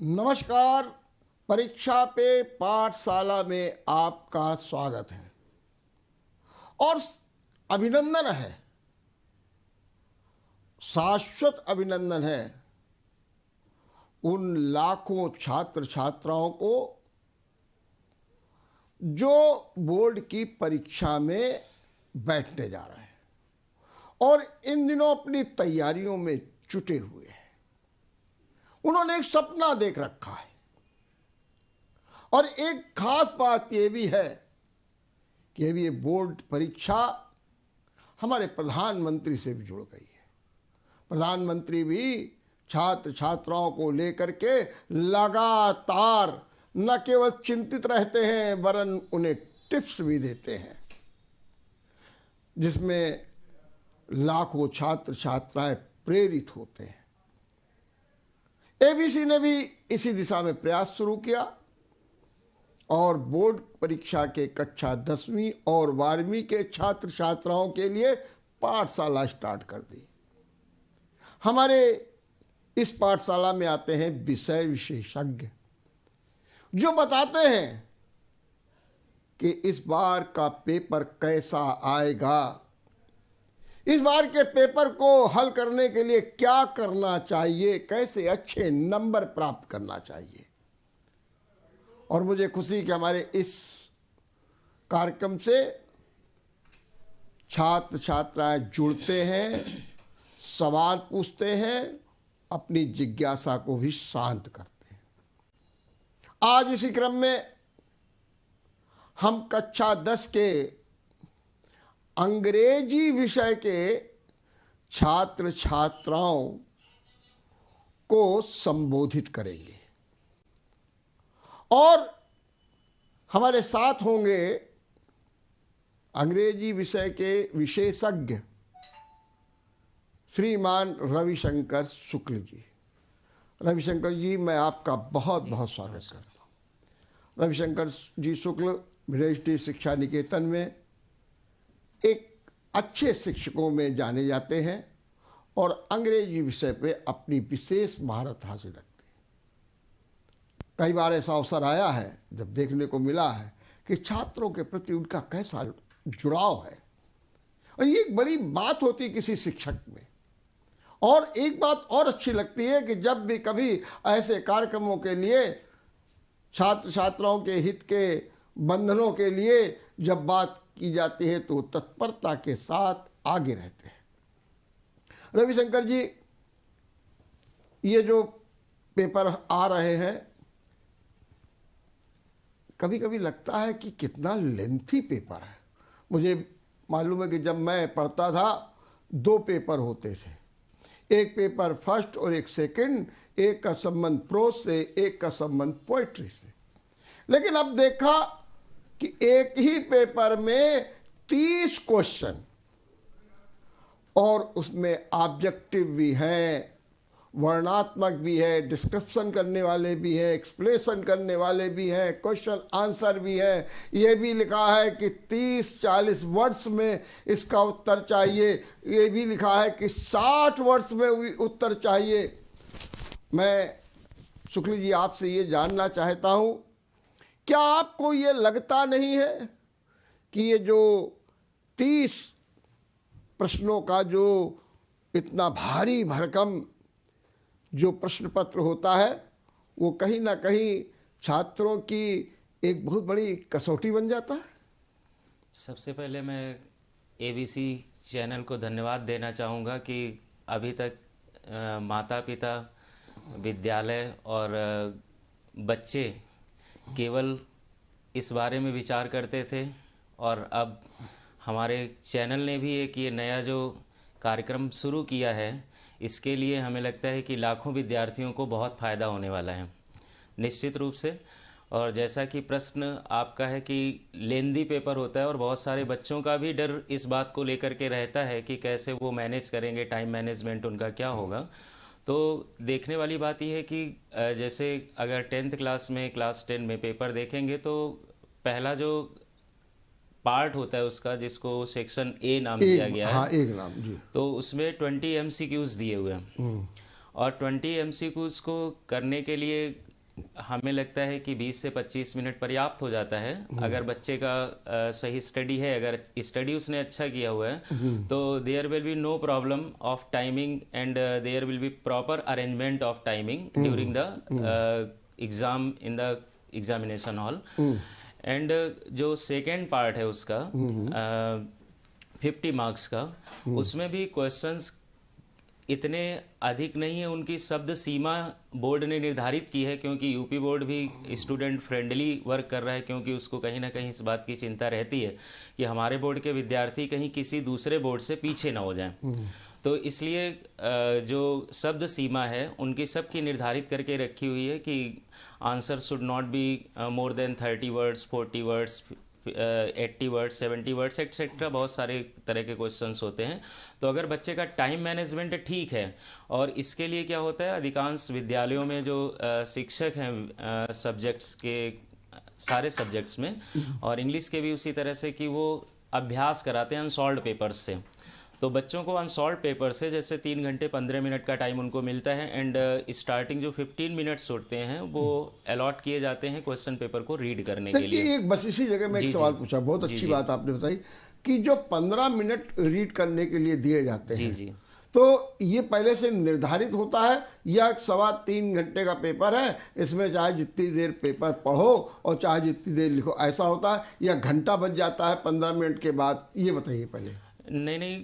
नमस्कार। परीक्षा पे पाठशाला में आपका स्वागत है और अभिनंदन है, शाश्वत अभिनंदन है उन लाखों छात्र छात्राओं को जो बोर्ड की परीक्षा में बैठने जा रहे हैं और इन दिनों अपनी तैयारियों में जुटे हुए हैं। उन्होंने एक सपना देख रखा है और एक खास बात यह भी है कि अभी ये बोर्ड परीक्षा हमारे प्रधानमंत्री से भी जुड़ गई है। प्रधानमंत्री भी छात्र छात्राओं को लेकर के लगातार न केवल चिंतित रहते हैं वरन उन्हें टिप्स भी देते हैं, जिसमें लाखों छात्र छात्राएं प्रेरित होते हैं। एबीसी ने भी इसी दिशा में प्रयास शुरू किया और बोर्ड परीक्षा के कक्षा 10वीं और 12वीं के छात्र छात्राओं के लिए पाठशाला स्टार्ट कर दी। हमारे इस पाठशाला में आते हैं विषय विशेषज्ञ जो बताते हैं कि इस बार का पेपर कैसा आएगा, इस बार के पेपर को हल करने के लिए क्या करना चाहिए, कैसे अच्छे नंबर प्राप्त करना चाहिए। और मुझे खुशी कि हमारे इस कार्यक्रम से छात्र छात्राएं जुड़ते हैं, सवाल पूछते हैं, अपनी जिज्ञासा को भी शांत करते हैं। आज इसी क्रम में हम कक्षा 10 के अंग्रेजी विषय के छात्र छात्राओं को संबोधित करेंगे और हमारे साथ होंगे अंग्रेजी विषय के विशेषज्ञ श्रीमान रविशंकर शुक्ल जी। रविशंकर जी, मैं आपका बहुत बहुत स्वागत करता हूँ। रविशंकर जी शुक्ल विदेशी शिक्षा निकेतन में एक अच्छे शिक्षकों में जाने जाते हैं और अंग्रेजी विषय पे अपनी विशेष महारत हासिल रखते हैं। कई बार ऐसा अवसर आया है जब देखने को मिला है कि छात्रों के प्रति उनका कैसा जुड़ाव है और ये एक बड़ी बात होती है किसी शिक्षक में। और एक बात और अच्छी लगती है कि जब भी कभी ऐसे कार्यक्रमों के लिए छात्र छात्राओं के हित के बंधनों के लिए जब बात की जाती है तो तत्परता के साथ आगे रहते हैं। रविशंकर जी, ये जो पेपर आ रहे हैं, कभी कभी लगता है कि कितना लेंथी पेपर है। मुझे मालूम है कि जब मैं पढ़ता था 2 पेपर होते थे, एक पेपर फर्स्ट और एक सेकंड, एक का संबंध प्रोज से, एक का संबंध पोएट्री से। लेकिन अब देखा कि एक ही पेपर में 30 क्वेश्चन और उसमें ऑब्जेक्टिव भी हैं, वर्णात्मक भी है, डिस्क्रिप्शन करने वाले भी हैं, एक्सप्लेनेशन करने वाले भी हैं, क्वेश्चन आंसर भी है। ये भी लिखा है कि 30-40 वर्ड्स में इसका उत्तर चाहिए, ये भी लिखा है कि 60 वर्ड्स में उत्तर चाहिए। मैं शुक्ल जी आपसे ये जानना चाहता हूँ, क्या आपको ये लगता नहीं है कि ये जो 30 प्रश्नों का जो इतना भारी भरकम जो प्रश्न पत्र होता है वो कहीं ना कहीं छात्रों की एक बहुत बड़ी कसौटी बन जाता है? सबसे पहले मैं एबीसी चैनल को धन्यवाद देना चाहूँगा कि अभी तक माता पिता, विद्यालय और बच्चे केवल इस बारे में विचार करते थे और अब हमारे चैनल ने भी एक ये नया जो कार्यक्रम शुरू किया है, इसके लिए हमें लगता है कि लाखों विद्यार्थियों को बहुत फ़ायदा होने वाला है निश्चित रूप से। और जैसा कि प्रश्न आपका है कि लेंदी पेपर होता है और बहुत सारे बच्चों का भी डर इस बात को लेकर के रहता है कि कैसे वो मैनेज करेंगे, टाइम मैनेजमेंट उनका क्या होगा। तो देखने वाली बात यह है कि जैसे अगर 10th क्लास में, क्लास 10 में पेपर देखेंगे तो पहला जो पार्ट होता है उसका, जिसको सेक्शन ए नाम दिया गया है, हाँ, एक नाम जी, तो उसमें 20 MCQs दिए हुए हैं और 20 एमसीक्यूज को करने के लिए हमें लगता है कि 20 से 25 मिनट पर्याप्त हो जाता है। अगर बच्चे का सही स्टडी है, अगर स्टडी उसने अच्छा किया हुआ है, तो there will be no problem of timing and there will be proper arrangement of timing during the exam in the examination hall. And जो सेकेंड पार्ट है उसका 50 मार्क्स का, उसमें भी क्वेश्चंस इतने अधिक नहीं है। उनकी शब्द सीमा बोर्ड ने निर्धारित की है, क्योंकि यूपी बोर्ड भी स्टूडेंट फ्रेंडली वर्क कर रहा है, क्योंकि उसको कहीं ना कहीं इस बात की चिंता रहती है कि हमारे बोर्ड के विद्यार्थी कहीं किसी दूसरे बोर्ड से पीछे ना हो जाएं। तो इसलिए जो शब्द सीमा है उनकी सबकी निर्धारित करके रखी हुई है कि answer should not be more than 30 words, 40 words, 80 words, 70 words etcetera. बहुत सारे तरह के क्वेश्चंस होते हैं। तो अगर बच्चे का टाइम मैनेजमेंट ठीक है, और इसके लिए क्या होता है, अधिकांश विद्यालयों में जो शिक्षक हैं सब्जेक्ट्स के, सारे सब्जेक्ट्स में, और इंग्लिश के भी उसी तरह से, कि वो अभ्यास कराते हैं अनसॉल्व्ड पेपर्स से। तो बच्चों को अनसॉल्व पेपर से जैसे 3 घंटे 15 मिनट का टाइम उनको मिलता है, एंड स्टार्टिंग जो 15 मिनट्स होते हैं वो अलॉट किए जाते हैं क्वेश्चन पेपर को रीड करने के लिए। एक बस इसी जगह में एक सवाल पूछा, बहुत अच्छी बात आपने बताई कि जो 15 मिनट रीड करने के लिए दिए जाते हैं, जी, तो ये पहले से निर्धारित होता है या 3.25 घंटे का पेपर है, इसमें चाहे जितनी देर पेपर पढ़ो और चाहे जितनी देर लिखो, ऐसा होता है, या घंटा बच जाता है 15 मिनट के बाद? ये बताइए पहले। नहीं,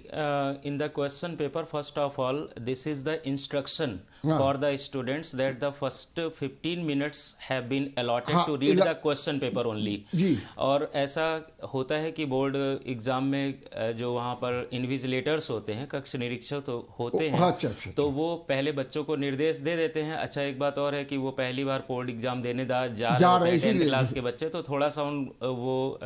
in the question paper first of all this is the instruction for the students that the first 15 minutes have been allotted to read the question paper only. और ऐसा होता है कि बोर्ड एग्जाम में जो वहाँ पर इन्विजिलेटर्स होते हैं, कक्ष निरीक्षक तो होते हैं, अच्छा। तो वो पहले बच्चों को निर्देश दे देते हैं। अच्छा, एक बात और है कि वो पहली बार बोर्ड एग्जाम देने जा रहे हैं 10th क्लास के बच्चे, तो थोड़ा सा वो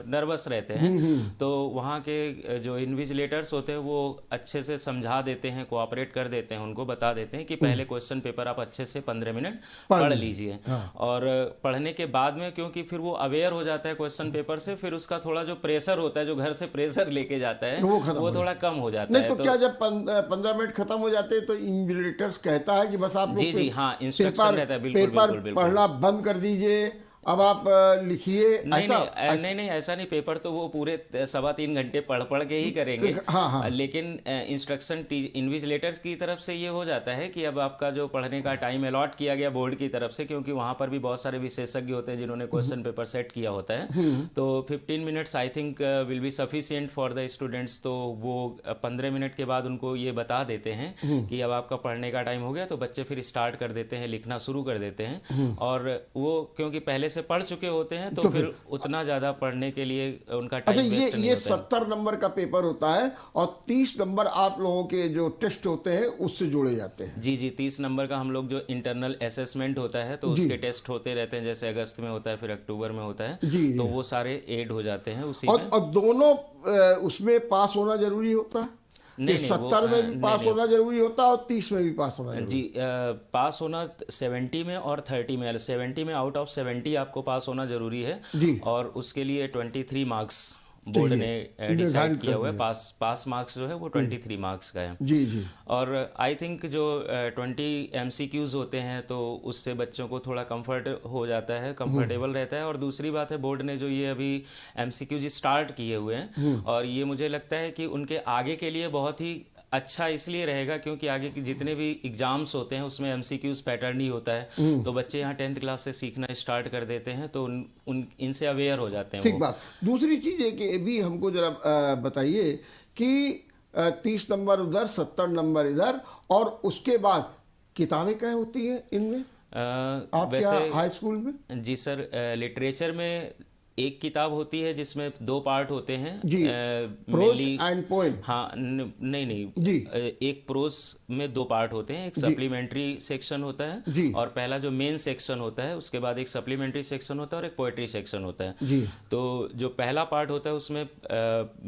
नर्वस रहते हैं। तो वहाँ के जो इन्विजिलेटर्स होते हैं वो अच्छे से समझा देते हैं, कोऑपरेट कर देते हैं, उनको बता देते हैं कि पहले क्वेश्चन पेपर आप अच्छे से 15 मिनट पढ़ लीजिए। और पढ़ने के बाद में, क्योंकि फिर वो अवेयर हो जाता है क्वेश्चन पेपर से, फिर उसका थोड़ा जो प्रेशर होता है, जो घर से प्रेशर लेके जाता है, वो थोड़ा कम हो जाता है। तो क्या जब 15 मिनट खत्म हो जाते हैं तो इन्विजिलेटर्स कहता है कि बस आप जी, हाँ, इंस्ट्रक्शन रहता है, बिल्कुल पढ़ना बंद कर दीजिए, अब आप लिखिए? नहीं, ऐसा नहीं। पेपर तो वो पूरे 3.25 घंटे पढ़ के ही करेंगे। हाँ। लेकिन इंस्ट्रक्शन इन्विजिलेटर्स की तरफ से ये हो जाता है कि अब आपका जो पढ़ने का टाइम अलॉट किया गया बोर्ड की तरफ से, क्योंकि वहाँ पर भी बहुत सारे विशेषज्ञ होते हैं जिन्होंने क्वेश्चन पेपर सेट किया होता है, तो 15 minutes I think will be sufficient for the students. तो वो 15 मिनट के बाद उनको ये बता देते हैं कि अब आपका पढ़ने का टाइम हो गया, तो बच्चे फिर स्टार्ट कर देते हैं, लिखना शुरू कर देते हैं। और वो क्योंकि पहले से पढ़ चुके होते हैं, तो फिर उतना ज्यादा पढ़ने के लिए उनका टाइम वेस्ट नहीं ये 70 नंबर का पेपर होता है और 30 नंबर आप लोगों के जो टेस्ट होते हैं उससे जोड़े जाते हैं? जी, 30 नंबर का हम लोग जो इंटरनल असेसमेंट होता है, तो उसके टेस्ट होते रहते हैं, जैसे अगस्त में होता है, फिर अक्टूबर में होता है, तो वो सारे ऐड हो जाते हैं उसी में। और दोनों उसमें पास होना जरूरी होता है? नहीं, 70 में भी पास होना जरूरी होता है और 30 में भी पास होना जरूरी? जी, पास होना 70 में और 30 में, 70 में आउट ऑफ 70 आपको पास होना जरूरी है। और उसके लिए 23 मार्क्स बोर्ड ने डिसाइड किया हुआ है। पास मार्क्स जो है वो 23 मार्क्स का है। जी। और आई थिंक जो 20 MCQs होते हैं, तो उससे बच्चों को थोड़ा कंफर्ट हो जाता है, कंफर्टेबल रहता है। और दूसरी बात है, बोर्ड ने जो ये अभी MCQs स्टार्ट किए हुए हैं, और ये मुझे लगता है कि उनके आगे के लिए बहुत ही अच्छा इसलिए रहेगा क्योंकि आगे के जितने भी एग्जाम्स होते हैं उसमें MCQs पैटर्न ही होता है। तो बच्चे यहाँ 10th क्लास से सीखना स्टार्ट कर देते हैं, तो इनसे अवेयर हो जाते हैं। ठीक बात। दूसरी चीज़ है कि भी हमको जरा बताइए कि 30 नंबर उधर, 70 नंबर इधर, और उसके बाद किताबें क्या होती हैं इनमें आप वैसे हाई स्कूल में? जी सर, लिटरेचर में एक किताब होती है जिसमें 2 पार्ट होते हैं जी, प्रोज एंड पोएम। हाँ, नहीं जी, एक प्रोज में 2 पार्ट होते हैं, एक सप्लीमेंट्री सेक्शन होता है जी, और पहला जो मेन सेक्शन होता है, उसके बाद एक सप्लीमेंट्री सेक्शन होता है और एक पोएट्री सेक्शन होता है जी। तो जो पहला पार्ट होता है उसमें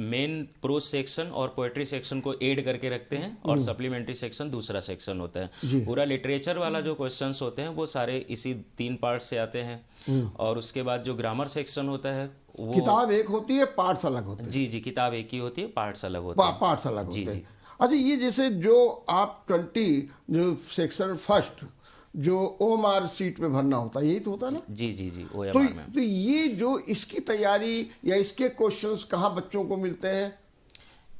मेन प्रोज सेक्शन और पोएट्री सेक्शन को ऐड करके रखते हैं, और सप्लीमेंट्री सेक्शन दूसरा सेक्शन होता है। पूरा लिटरेचर वाला जो क्वेश्चंस होते हैं वो सारे इसी 3 पार्ट से आते हैं। और उसके बाद जो ग्रामर सेक्शन होता है वो किताब एक होती है, पार्ट्स अलग होते हैं? जी, किताब एक ही होती है, पार्ट्स अलग होते हैं। पार्ट्स अलग होते हैं। अच्छा, ये जैसे जो आप 20 जो सेक्शन फर्स्ट जो OMR सीट में भरना होता है, यही तो होता है ना? जी जी जी, तो OMR में। तो ये जो इसकी तैयारी या इसके क्वेश्चंस कहाँ बच्चों को मिलते हैं?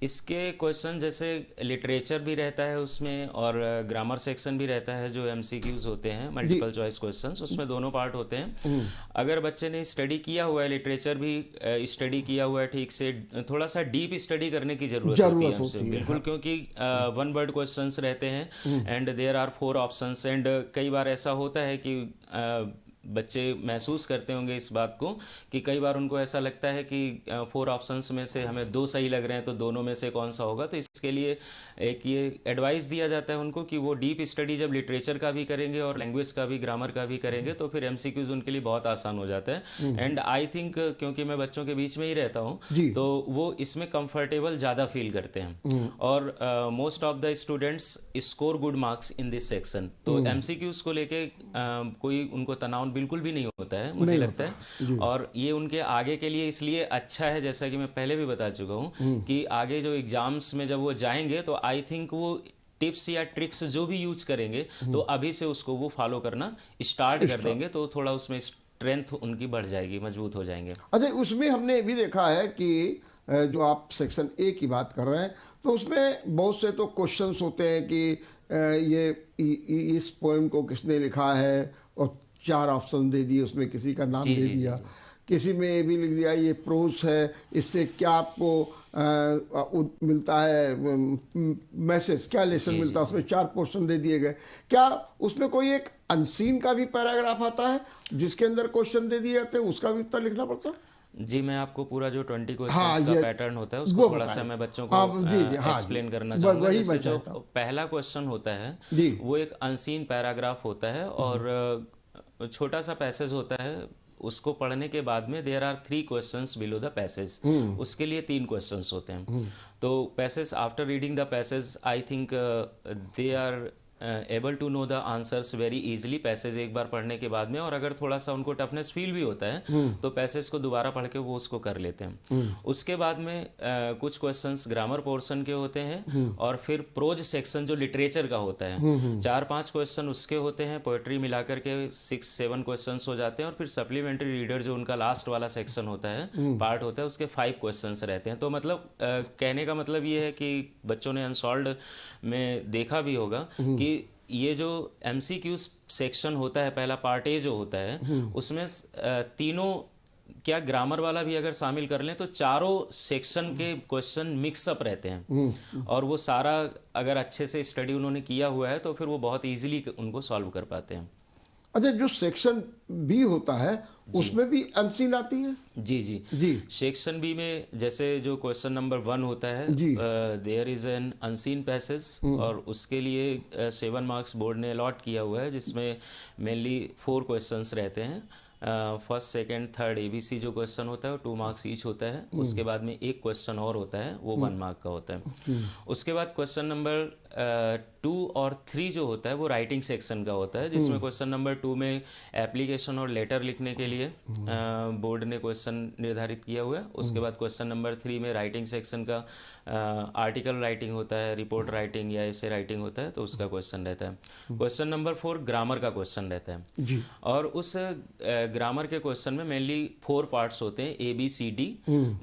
इसके क्वेश्चन जैसे लिटरेचर भी रहता है उसमें, और ग्रामर सेक्शन भी रहता है जो MCQs होते हैं, मल्टीपल चॉइस क्वेश्चंस, उसमें दोनों पार्ट होते हैं। अगर बच्चे ने स्टडी किया हुआ है, लिटरेचर भी स्टडी किया हुआ है ठीक से, थोड़ा सा डीप स्टडी करने की ज़रूरत होती है हमसे, बिल्कुल, क्योंकि वन वर्ड क्वेश्चंस रहते हैं and there are 4 options. And कई बार ऐसा होता है कि बच्चे महसूस करते होंगे इस बात को कि कई बार उनको ऐसा लगता है कि 4 ऑप्शंस में से हमें 2 सही लग रहे हैं, तो दोनों में से कौन सा होगा। तो इसके लिए एक ये एडवाइस दिया जाता है उनको कि वो डीप स्टडी जब लिटरेचर का भी करेंगे और लैंग्वेज का भी, ग्रामर का भी करेंगे, तो फिर MCQs उनके लिए बहुत आसान हो जाता है। एंड आई थिंक क्योंकि मैं बच्चों के बीच में ही रहता हूँ, तो वो इसमें कंफर्टेबल ज़्यादा फील करते हैं, और most of the students score good marks in this section. तो MCQs को लेके कोई उनको तनाव बिल्कुल भी नहीं होता है, मुझे लगता है। और ये उनके आगे के लिए इसलिए अच्छा है, जैसा कि मैं पहले भी बता चुका हूँ, कि आगे जो एग्जाम्स में जब वो जाएंगे तो आई थिंक वो टिप्स या ट्रिक्स जो भी यूज करेंगे, तो अभी से उसको वो फॉलो करना स्टार्ट कर देंगे, तो थोड़ा उसमें स्ट्रेंथ उनकी बढ़ जाएगी, मजबूत हो जाएंगे। अच्छा, उसमें हमने भी देखा है कि जो आप सेक्शन A की बात कर रहे हैं, तो उसमें बहुत से तो क्वेश्चंस होते हैं कि ये इस पोएम को किसने लिखा है, और 4 ऑप्शन दे दिए, उसमें किसी का नाम दे दिया, किसी में ये भी लिख दिया ये प्रोज है, इससे क्या आपको मिलता है मैसेज, क्या लेसन मिलता है, उसमें 4 पोर्शन दे दिए गए। क्या उसमें कोई एक अनसीन का भी पैराग्राफ आता है जिसके अंदर क्वेश्चन दे दिए जाते हैं, उसका भी उत्तर लिखना पड़ता है? जी, मैं आपको पूरा जो 20 क्वेश्चंस का पैटर्न होता है उसको थोड़ा सा मैं बच्चों को एक्सप्लेन करना चाहूँगा। जैसे जो पहला क्वेश्चन होता है वो एक अनसीन पैराग्राफ होता है, और छोटा सा पैसेज होता है, उसको पढ़ने के बाद में there are 3 questions below the passage, उसके लिए 3 क्वेश्चंस होते हैं। तो passage, after reading the passage, I think they are able to know the answers very easily, passage एक बार पढ़ने के बाद में। और अगर थोड़ा सा उनको टफनेस फील भी होता है तो पैसेज को दोबारा पढ़ के वो उसको कर लेते हैं। उसके बाद में कुछ क्वेश्चंस ग्रामर पोर्शन के होते हैं, और फिर प्रोज सेक्शन जो लिटरेचर का होता है 4-5 क्वेश्चन उसके होते हैं, पोएट्री मिलाकर के 6-7 क्वेश्चंस हो जाते हैं, और फिर सप्लीमेंट्री रीडर जो उनका लास्ट वाला सेक्शन होता है, पार्ट होता है, उसके 5 क्वेश्चंस रहते हैं। तो मतलब कहने का मतलब ये है कि बच्चों ने अनसॉल्व्ड में देखा भी होगा कि ये जो MCQs सेक्शन होता है, पहला पार्ट A जो होता है, उसमें तीनों, क्या ग्रामर वाला भी अगर शामिल कर लें, तो चारों सेक्शन के क्वेश्चन मिक्सअप रहते हैं, और वो सारा अगर अच्छे से स्टडी उन्होंने किया हुआ है तो फिर वो बहुत इजीली उनको सॉल्व कर पाते हैं। अच्छा, जो सेक्शन B होता है उसमें भी अनसीन आती है? जी जी जी। सेक्शन B में जैसे जो क्वेश्चन नंबर 1 होता है, there is an unseen passage, और उसके लिए 7 मार्क्स बोर्ड ने अलॉट किया हुआ है, जिसमें मेनली 4 क्वेश्चंस रहते हैं। फर्स्ट, सेकंड, थर्ड ABC जो क्वेश्चन होता है वो 2 मार्क्स ईच होता है। उसके बाद में एक क्वेश्चन और होता है, वो 1 मार्क का होता है। उसके बाद क्वेश्चन नंबर 2 और 3 जो होता है वो राइटिंग सेक्शन का होता है, जिसमें क्वेश्चन नंबर 2 में एप्लीकेशन और लेटर लिखने के लिए बोर्ड ने क्वेश्चन निर्धारित किया हुआ है। उसके बाद क्वेश्चन नंबर 3 में राइटिंग सेक्शन का आर्टिकल राइटिंग होता है, रिपोर्ट राइटिंग या ऐसे राइटिंग होता है, तो उसका क्वेश्चन रहता है। क्वेश्चन नंबर 4 ग्रामर का क्वेश्चन रहता है जी। और उस ग्रामर के क्वेश्चन में मेनली 4 पार्ट्स होते हैं, ABCD,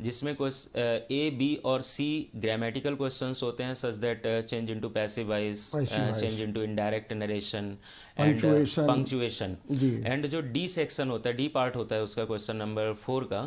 जिसमें A, B और C ग्रामेटिकल क्वेश्चंस होते हैं, such that change into passive voice, change into indirect narration and punctuation. And जो D सेक्शन होता है, D पार्ट होता है उसका क्वेश्चन नंबर 4 का,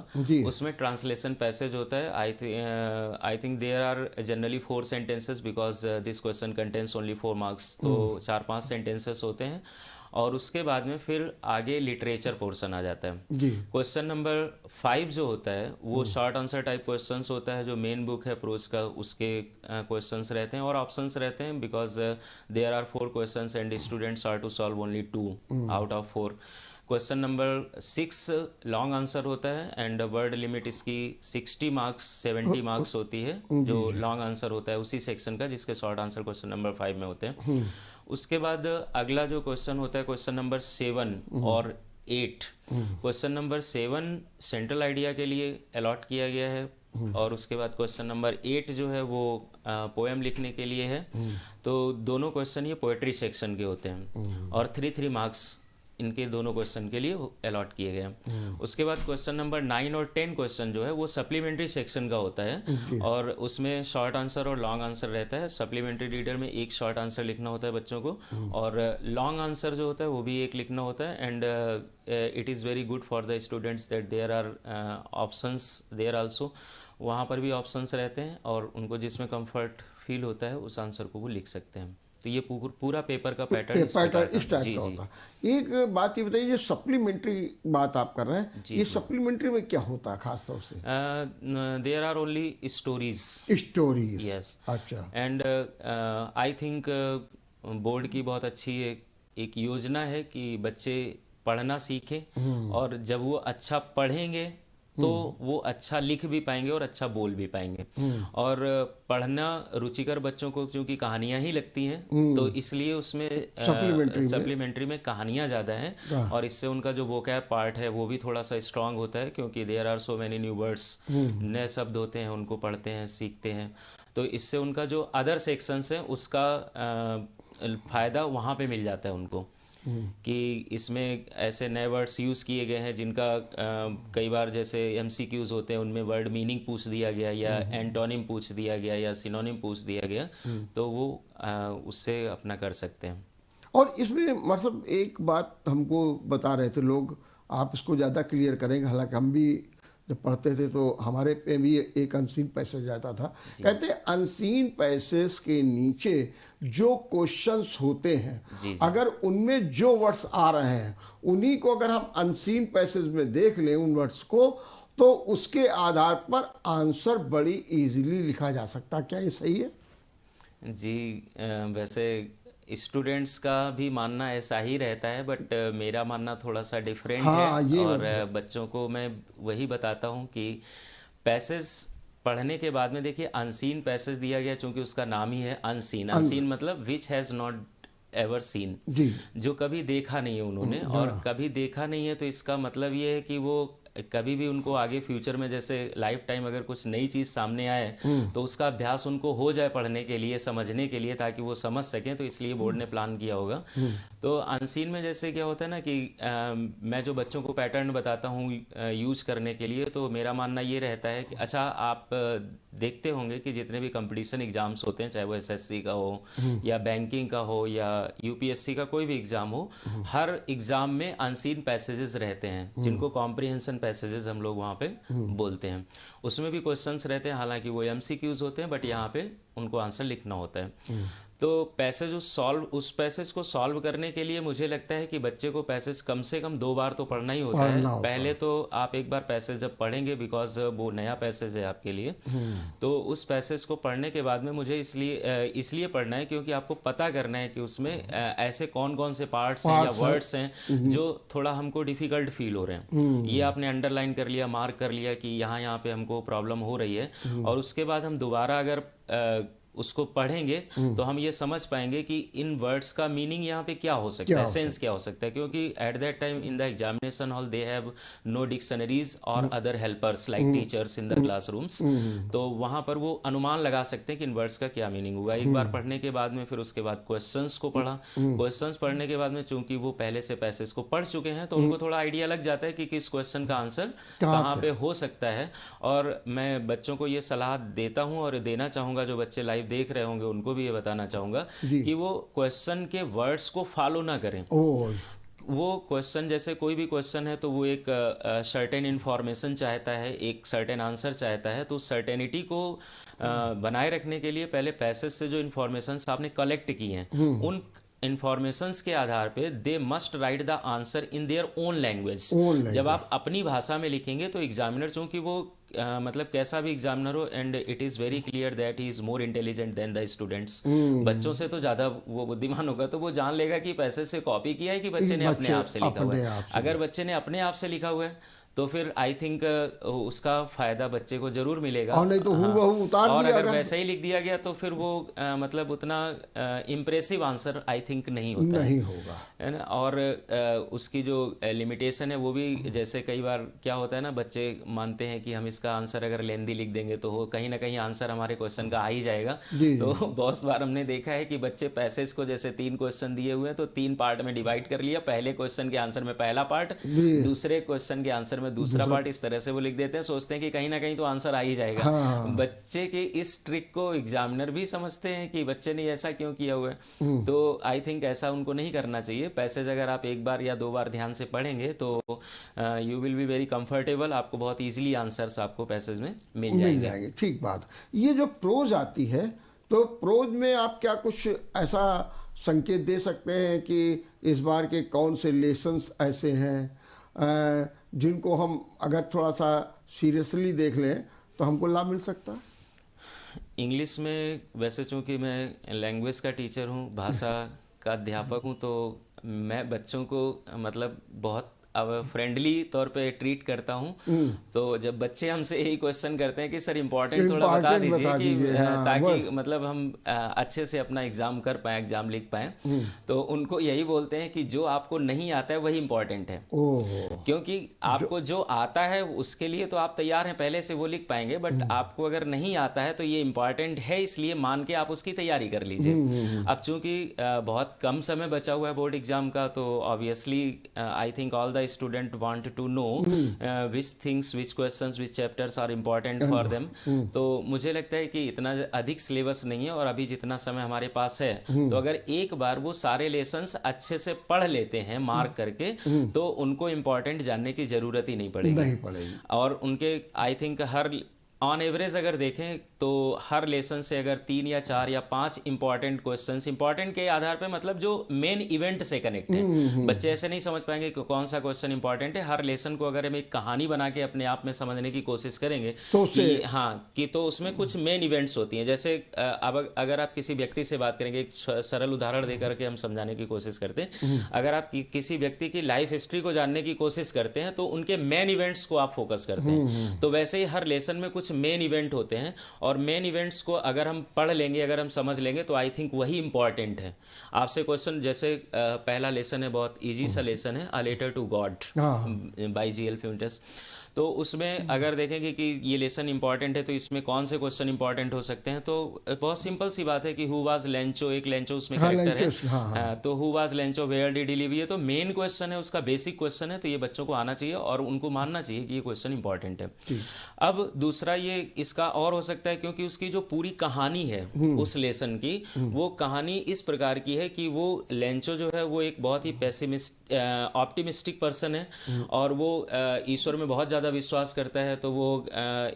उसमें ट्रांसलेशन पैसेज होता है। I think there are generally 4 sentences because this question contains only 4 marks, तो 4-5 सेंटेंसेस होते हैं। और उसके बाद में फिर आगे लिटरेचर पोर्शन आ जाता है। क्वेश्चन नंबर 5 जो होता है वो शॉर्ट आंसर टाइप क्वेश्चंस होता है, जो मेन बुक है प्रोज का उसके क्वेश्चंस रहते हैं और ऑप्शंस रहते हैं, because there are 4 questions and students are to solve only 2 out of 4। Question number 6 long answer होता है, एंड वर्ड लिमिट इसकी 60 मार्क्स 70 मार्क्स होती है, जो लॉन्ग आंसर होता है उसी सेक्शन का, जिसके शॉर्ट आंसर क्वेश्चन नंबर 5 में होते हैं। उसके बाद अगला जो क्वेश्चन होता है क्वेश्चन नंबर 7 और 8। क्वेश्चन नंबर 7 सेंट्रल आइडिया के लिए अलॉट किया गया है, और उसके बाद क्वेश्चन नंबर 8 जो है वो पोएम लिखने के लिए है। तो दोनों क्वेश्चन ये पोएट्री सेक्शन के होते हैं और 3 मार्क्स इनके दोनों क्वेश्चन के लिए अलॉट किए गए हैं। उसके बाद क्वेश्चन नंबर 9 और 10 क्वेश्चन जो है वो सप्लीमेंट्री सेक्शन का होता है और उसमें शॉर्ट आंसर और लॉन्ग आंसर रहता है। सप्लीमेंट्री रीडर में एक शॉर्ट आंसर लिखना होता है बच्चों को और लॉन्ग आंसर जो होता है वो भी एक लिखना होता है। And it is very good for the students that there are options there also, वहाँ पर भी ऑप्शंस रहते हैं और उनको जिसमें कंफर्ट फील होता है उस आंसर को वो लिख सकते हैं। तो ये पूरा पेपर का पैटर्न इस टाइप का होता है। एक बात ये बताइए, ये सप्लीमेंट्री बात आप कर रहे हैं, ये सप्लीमेंट्री में क्या होता है खास तौर से? There are only stories. Yes. अच्छा। एंड आई थिंक बोर्ड की बहुत अच्छी एक योजना है कि बच्चे पढ़ना सीखें और जब वो अच्छा पढ़ेंगे तो वो अच्छा लिख भी पाएंगे और अच्छा बोल भी पाएंगे। और पढ़ना रुचिकर बच्चों को क्योंकि कहानियां ही लगती हैं तो इसलिए उसमें सप्लीमेंट्री में कहानियां ज़्यादा हैं और इससे उनका जो वोकैब पार्ट है वो भी थोड़ा सा स्ट्रांग होता है क्योंकि there are so many new words, नए शब्द होते हैं, उनको पढ़ते हैं, सीखते हैं। तो इससे उनका जो अदर सेक्शंस है उसका फ़ायदा वहाँ पे मिल जाता है उनको कि इसमें ऐसे नए वर्ड्स यूज़ किए गए हैं जिनका कई बार जैसे MCQs होते हैं उनमें वर्ड मीनिंग पूछ दिया गया या एंटोनिम पूछ दिया गया या सिनोनिम पूछ दिया गया तो वो उससे अपना कर सकते हैं। और इसमें मतलब एक बात हमको बता रहे थे लोग, आप इसको ज़्यादा क्लियर करेंगे, हालांकि हम भी जब पढ़ते थे तो हमारे पे भी एक अनसीन पैसेज आता था। कहते हैं अनसीन पैसेज के नीचे जो क्वेश्चंस होते हैं अगर उनमें जो वर्ड्स आ रहे हैं उन्हीं को अगर हम अनसीन पैसेज में देख लें उन वर्ड्स को तो उसके आधार पर आंसर बड़ी इजीली लिखा जा सकता। क्या ये सही है? जी, वैसे स्टूडेंट्स का भी मानना ऐसा ही रहता है बट मेरा मानना थोड़ा सा डिफरेंट है और बच्चों को मैं वही बताता हूँ कि पैसेज पढ़ने के बाद में देखिए अनसीन पैसेज दिया गया चूँकि उसका नाम ही है अनसीन। अनसीन मतलब which has not ever seen, जो कभी देखा नहीं है उन्होंने और कभी देखा नहीं है तो इसका मतलब ये है कि वो कभी भी उनको आगे फ्यूचर में जैसे लाइफ टाइम अगर कुछ नई चीज़ सामने आए तो उसका अभ्यास उनको हो जाए पढ़ने के लिए, समझने के लिए, ताकि वो समझ सकें। तो इसलिए बोर्ड ने प्लान किया होगा। तो अनसीन में जैसे क्या होता है ना कि मैं जो बच्चों को पैटर्न बताता हूँ यूज करने के लिए, तो मेरा मानना ये रहता है कि अच्छा आप देखते होंगे कि जितने भी कंपटीशन एग्जाम्स होते हैं चाहे वो SSC का हो या बैंकिंग का हो या UPSC का कोई भी एग्ज़ाम हो, हर एग्ज़ाम में अनसीन पैसेजेस रहते हैं जिनको कॉम्प्रिहेंशन पैसेजेस हम लोग वहाँ पे बोलते हैं। उसमें भी क्वेश्चंस रहते हैं, हालांकि वो MCQs होते हैं बट यहाँ पे उनको आंसर लिखना होता है। तो पैसेज उस पैसेज को सॉल्व करने के लिए मुझे लगता है कि बच्चे को पैसेज कम से कम 2 बार तो पढ़ना ही होता है। पहले तो आप एक बार पैसेज जब पढ़ेंगे बिकॉज वो नया पैसेज है आपके लिए, तो उस पैसेज को पढ़ने के बाद में मुझे इसलिए पढ़ना है क्योंकि आपको पता करना है कि उसमें ऐसे कौन कौन से पार्ट्स हैं या वर्ड्स हैं जो थोड़ा हमको डिफ़िकल्ट फील हो रहे हैं। ये आपने अंडरलाइन कर लिया, मार्क कर लिया कि यहाँ पे हमको प्रॉब्लम हो रही है और उसके बाद हम दोबारा अगर उसको पढ़ेंगे तो हम ये समझ पाएंगे कि इन वर्ड्स का मीनिंग यहाँ पे क्या हो सकता है, सेंस क्या हो सकता है, क्योंकि at that time in the examination hall they have no dictionaries और other helpers like teachers in the classrooms. तो वहाँ पर वो अनुमान लगा सकते हैं कि इन वर्ड्स का क्या मीनिंग होगा। एक बार पढ़ने के बाद में फिर उसके बाद क्वेश्चंस को पढ़ा। क्वेश्चंस पढ़ने के बाद में चूंकि वो पहले से पैसेज को पढ़ चुके हैं तो उनको थोड़ा आइडिया लग जाता है कि किस क्वेश्चन का आंसर कहाँ पे हो सकता है। और मैं बच्चों को ये सलाह देता हूँ और देना चाहूँगा, जो बच्चे लाइव देख रहे होंगे उनको भी ये बताना चाहूँगा कि वो क्वेश्चन के वर्ड्स को फॉलो ना करें। वो क्वेश्चन जैसे कोई भी क्वेश्चन है तो वो एक सर्टेन इन्फॉर्मेशन चाहता है, एक सर्टेन आंसर चाहता है। तो सर्टेनिटी को बनाए रखने के लिए पहले पैसेज से जो इन्फॉर्मेशंस आपने कलेक्ट की हैं उन इन्फॉर्मेशंस के आधार पे they must write the answer in their own language. जब आप अपनी भाषा में लिखेंगे तो एग्जामिनर, चूंकि वो मतलब कैसा भी एग्जामिनर हो, and it is very clear that he is more intelligent then the students. बच्चों से तो ज़्यादा वो बुद्धिमान होगा, तो वो जान लेगा कि पैसे से कॉपी किया है कि बच्चे ने अपने आप से लिखा हुआ है। अगर बच्चे ने अपने आप से लिखा हुआ है तो फिर आई थिंक उसका फ़ायदा बच्चे को ज़रूर मिलेगा। और नहीं तो हूबहू उतार और दिया अगर अगर वैसा ही लिख दिया गया तो फिर वो मतलब उतना इम्प्रेसिव आंसर आई थिंक नहीं होता है। नहीं होगा। है ना। और उसकी जो लिमिटेशन है वो भी, जैसे कई बार क्या होता है ना, बच्चे मानते हैं कि हम इसका आंसर अगर लेंदी लिख देंगे तो हो कहीं ना कहीं आंसर हमारे क्वेश्चन का आ ही जाएगा। जी तो बहुत बार हमने देखा है कि बच्चे पैसेज को, जैसे 3 क्वेश्चन दिए हुए हैं तो 3 पार्ट में डिवाइड कर लिया, पहले क्वेश्चन के आंसर में पहला पार्ट, जी दूसरे क्वेश्चन के आंसर में दूसरा पार्ट, इस तरह से वो लिख देते हैं, सोचते हैं कि कहीं ना कहीं तो आंसर आ ही जाएगा। हाँ। बच्चे के इस ट्रिक को एग्जामिनर भी समझते हैं कि बच्चे ने ऐसा क्यों किया हुआ है। तो आई थिंक ऐसा उनको नहीं करना चाहिए। पैसेज अगर आप एक बार या 2 बार ध्यान से पढ़ेंगे तो you will be very comfortable, आपको बहुत इजीली आंसर्स आपको पैसेज में मिल मिल जाएंगे। जाएंगे। ठीक बात। ये जो प्रोज आती है, तो प्रोज में आप क्या कुछ ऐसा संकेत दे सकते हैं कि इस बार के कौन से लेसन्स ऐसे हैं जिनको हम अगर थोड़ा सा सीरियसली देख लें तो हमको लाभ मिल सकता है? इंग्लिश में वैसे चूंकि मैं लैंग्वेज का टीचर हूँ, भाषा का अध्यापक हूँ, तो मैं बच्चों को मतलब बहुत अब फ्रेंडली तौर पे ट्रीट करता हूँ। तो जब बच्चे हमसे यही क्वेश्चन करते हैं कि सर इम्पोर्टेंट थोड़ा बता Important दीजिए बता कि दीजिए, हाँ, ताकि मतलब हम अच्छे से अपना एग्ज़ाम कर पाएँ, एग्ज़ाम लिख पाएँ, तो उनको यही बोलते हैं कि जो आपको नहीं आता है वही इम्पोर्टेंट है। ओह, क्योंकि आपको जो आता है उसके लिए तो आप तैयार हैं, पहले से वो लिख पाएंगे, बट आपको अगर नहीं आता है तो ये इम्पॉर्टेंट है, इसलिए मान के आप उसकी तैयारी कर लीजिए। अब चूंकि बहुत कम समय बचा हुआ है बोर्ड एग्जाम का, तो obviously I think all the student want to know which things, which questions, which chapters are important for them. तो मुझे लगता है कि इतना अधिक सिलेबस नहीं है, और अभी जितना समय हमारे पास है, तो अगर एक बार वो सारे लेसन्स अच्छे से पढ़ लेते हैं मार्क करके, तो उनको इम्पोर्टेंट जानने की ज़रूरत ही नहीं पड़ेगी। नहीं पड़ेगी। और उनके I think her on average अगर देखें तो हर लेसन से अगर 3 या 4 या 5 इंपॉर्टेंट क्वेश्चंस, इंपॉर्टेंट के आधार पे मतलब जो मेन इवेंट से कनेक्ट है, बच्चे ऐसे नहीं समझ पाएंगे कि कौन सा क्वेश्चन इंपॉर्टेंट है। हर लेसन को अगर हम एक कहानी बना के अपने आप में समझने की कोशिश करेंगे तो कि हाँ, कि तो उसमें कुछ मेन इवेंट्स होती हैं। जैसे अब अगर आप किसी व्यक्ति से बात करेंगे, एक सरल उदाहरण दे करके हम समझाने की कोशिश करते हैं। अगर आप किसी व्यक्ति की लाइफ हिस्ट्री को जानने की कोशिश करते हैं तो उनके मेन इवेंट्स को आप फोकस करते हैं। तो वैसे ही हर लेसन में कुछ मेन इवेंट होते हैं, और मेन इवेंट्स को अगर हम पढ़ लेंगे, अगर हम समझ लेंगे, तो आई थिंक वही इंपॉर्टेंट है। आपसे क्वेश्चन, जैसे पहला लेसन है, बहुत इजी सा लेसन है, a letter to God by GL Fuentes. तो उसमें अगर देखेंगे कि ये लेसन इंपॉर्टेंट है तो इसमें कौन से क्वेश्चन इंपॉर्टेंट हो सकते हैं, तो बहुत सिंपल सी बात है कि हु वाज लेंचो, एक लेंचो उसमें कैरेक्टर है, तो who was Lencho, where did he live, ये तो मेन क्वेश्चन है, उसका बेसिक क्वेश्चन है, तो ये बच्चों को आना चाहिए और उनको मानना चाहिए कि ये क्वेश्चन इंपॉर्टेंट है। अब दूसरा ये इसका और हो सकता है, क्योंकि उसकी जो पूरी कहानी है उस लेसन की, वो कहानी इस प्रकार की है कि वो लेंचो जो है वो एक बहुत ही ऑप्टिमिस्टिक पर्सन है, और वो ईश्वर में बहुत ज़्यादा विश्वास करता है। तो वो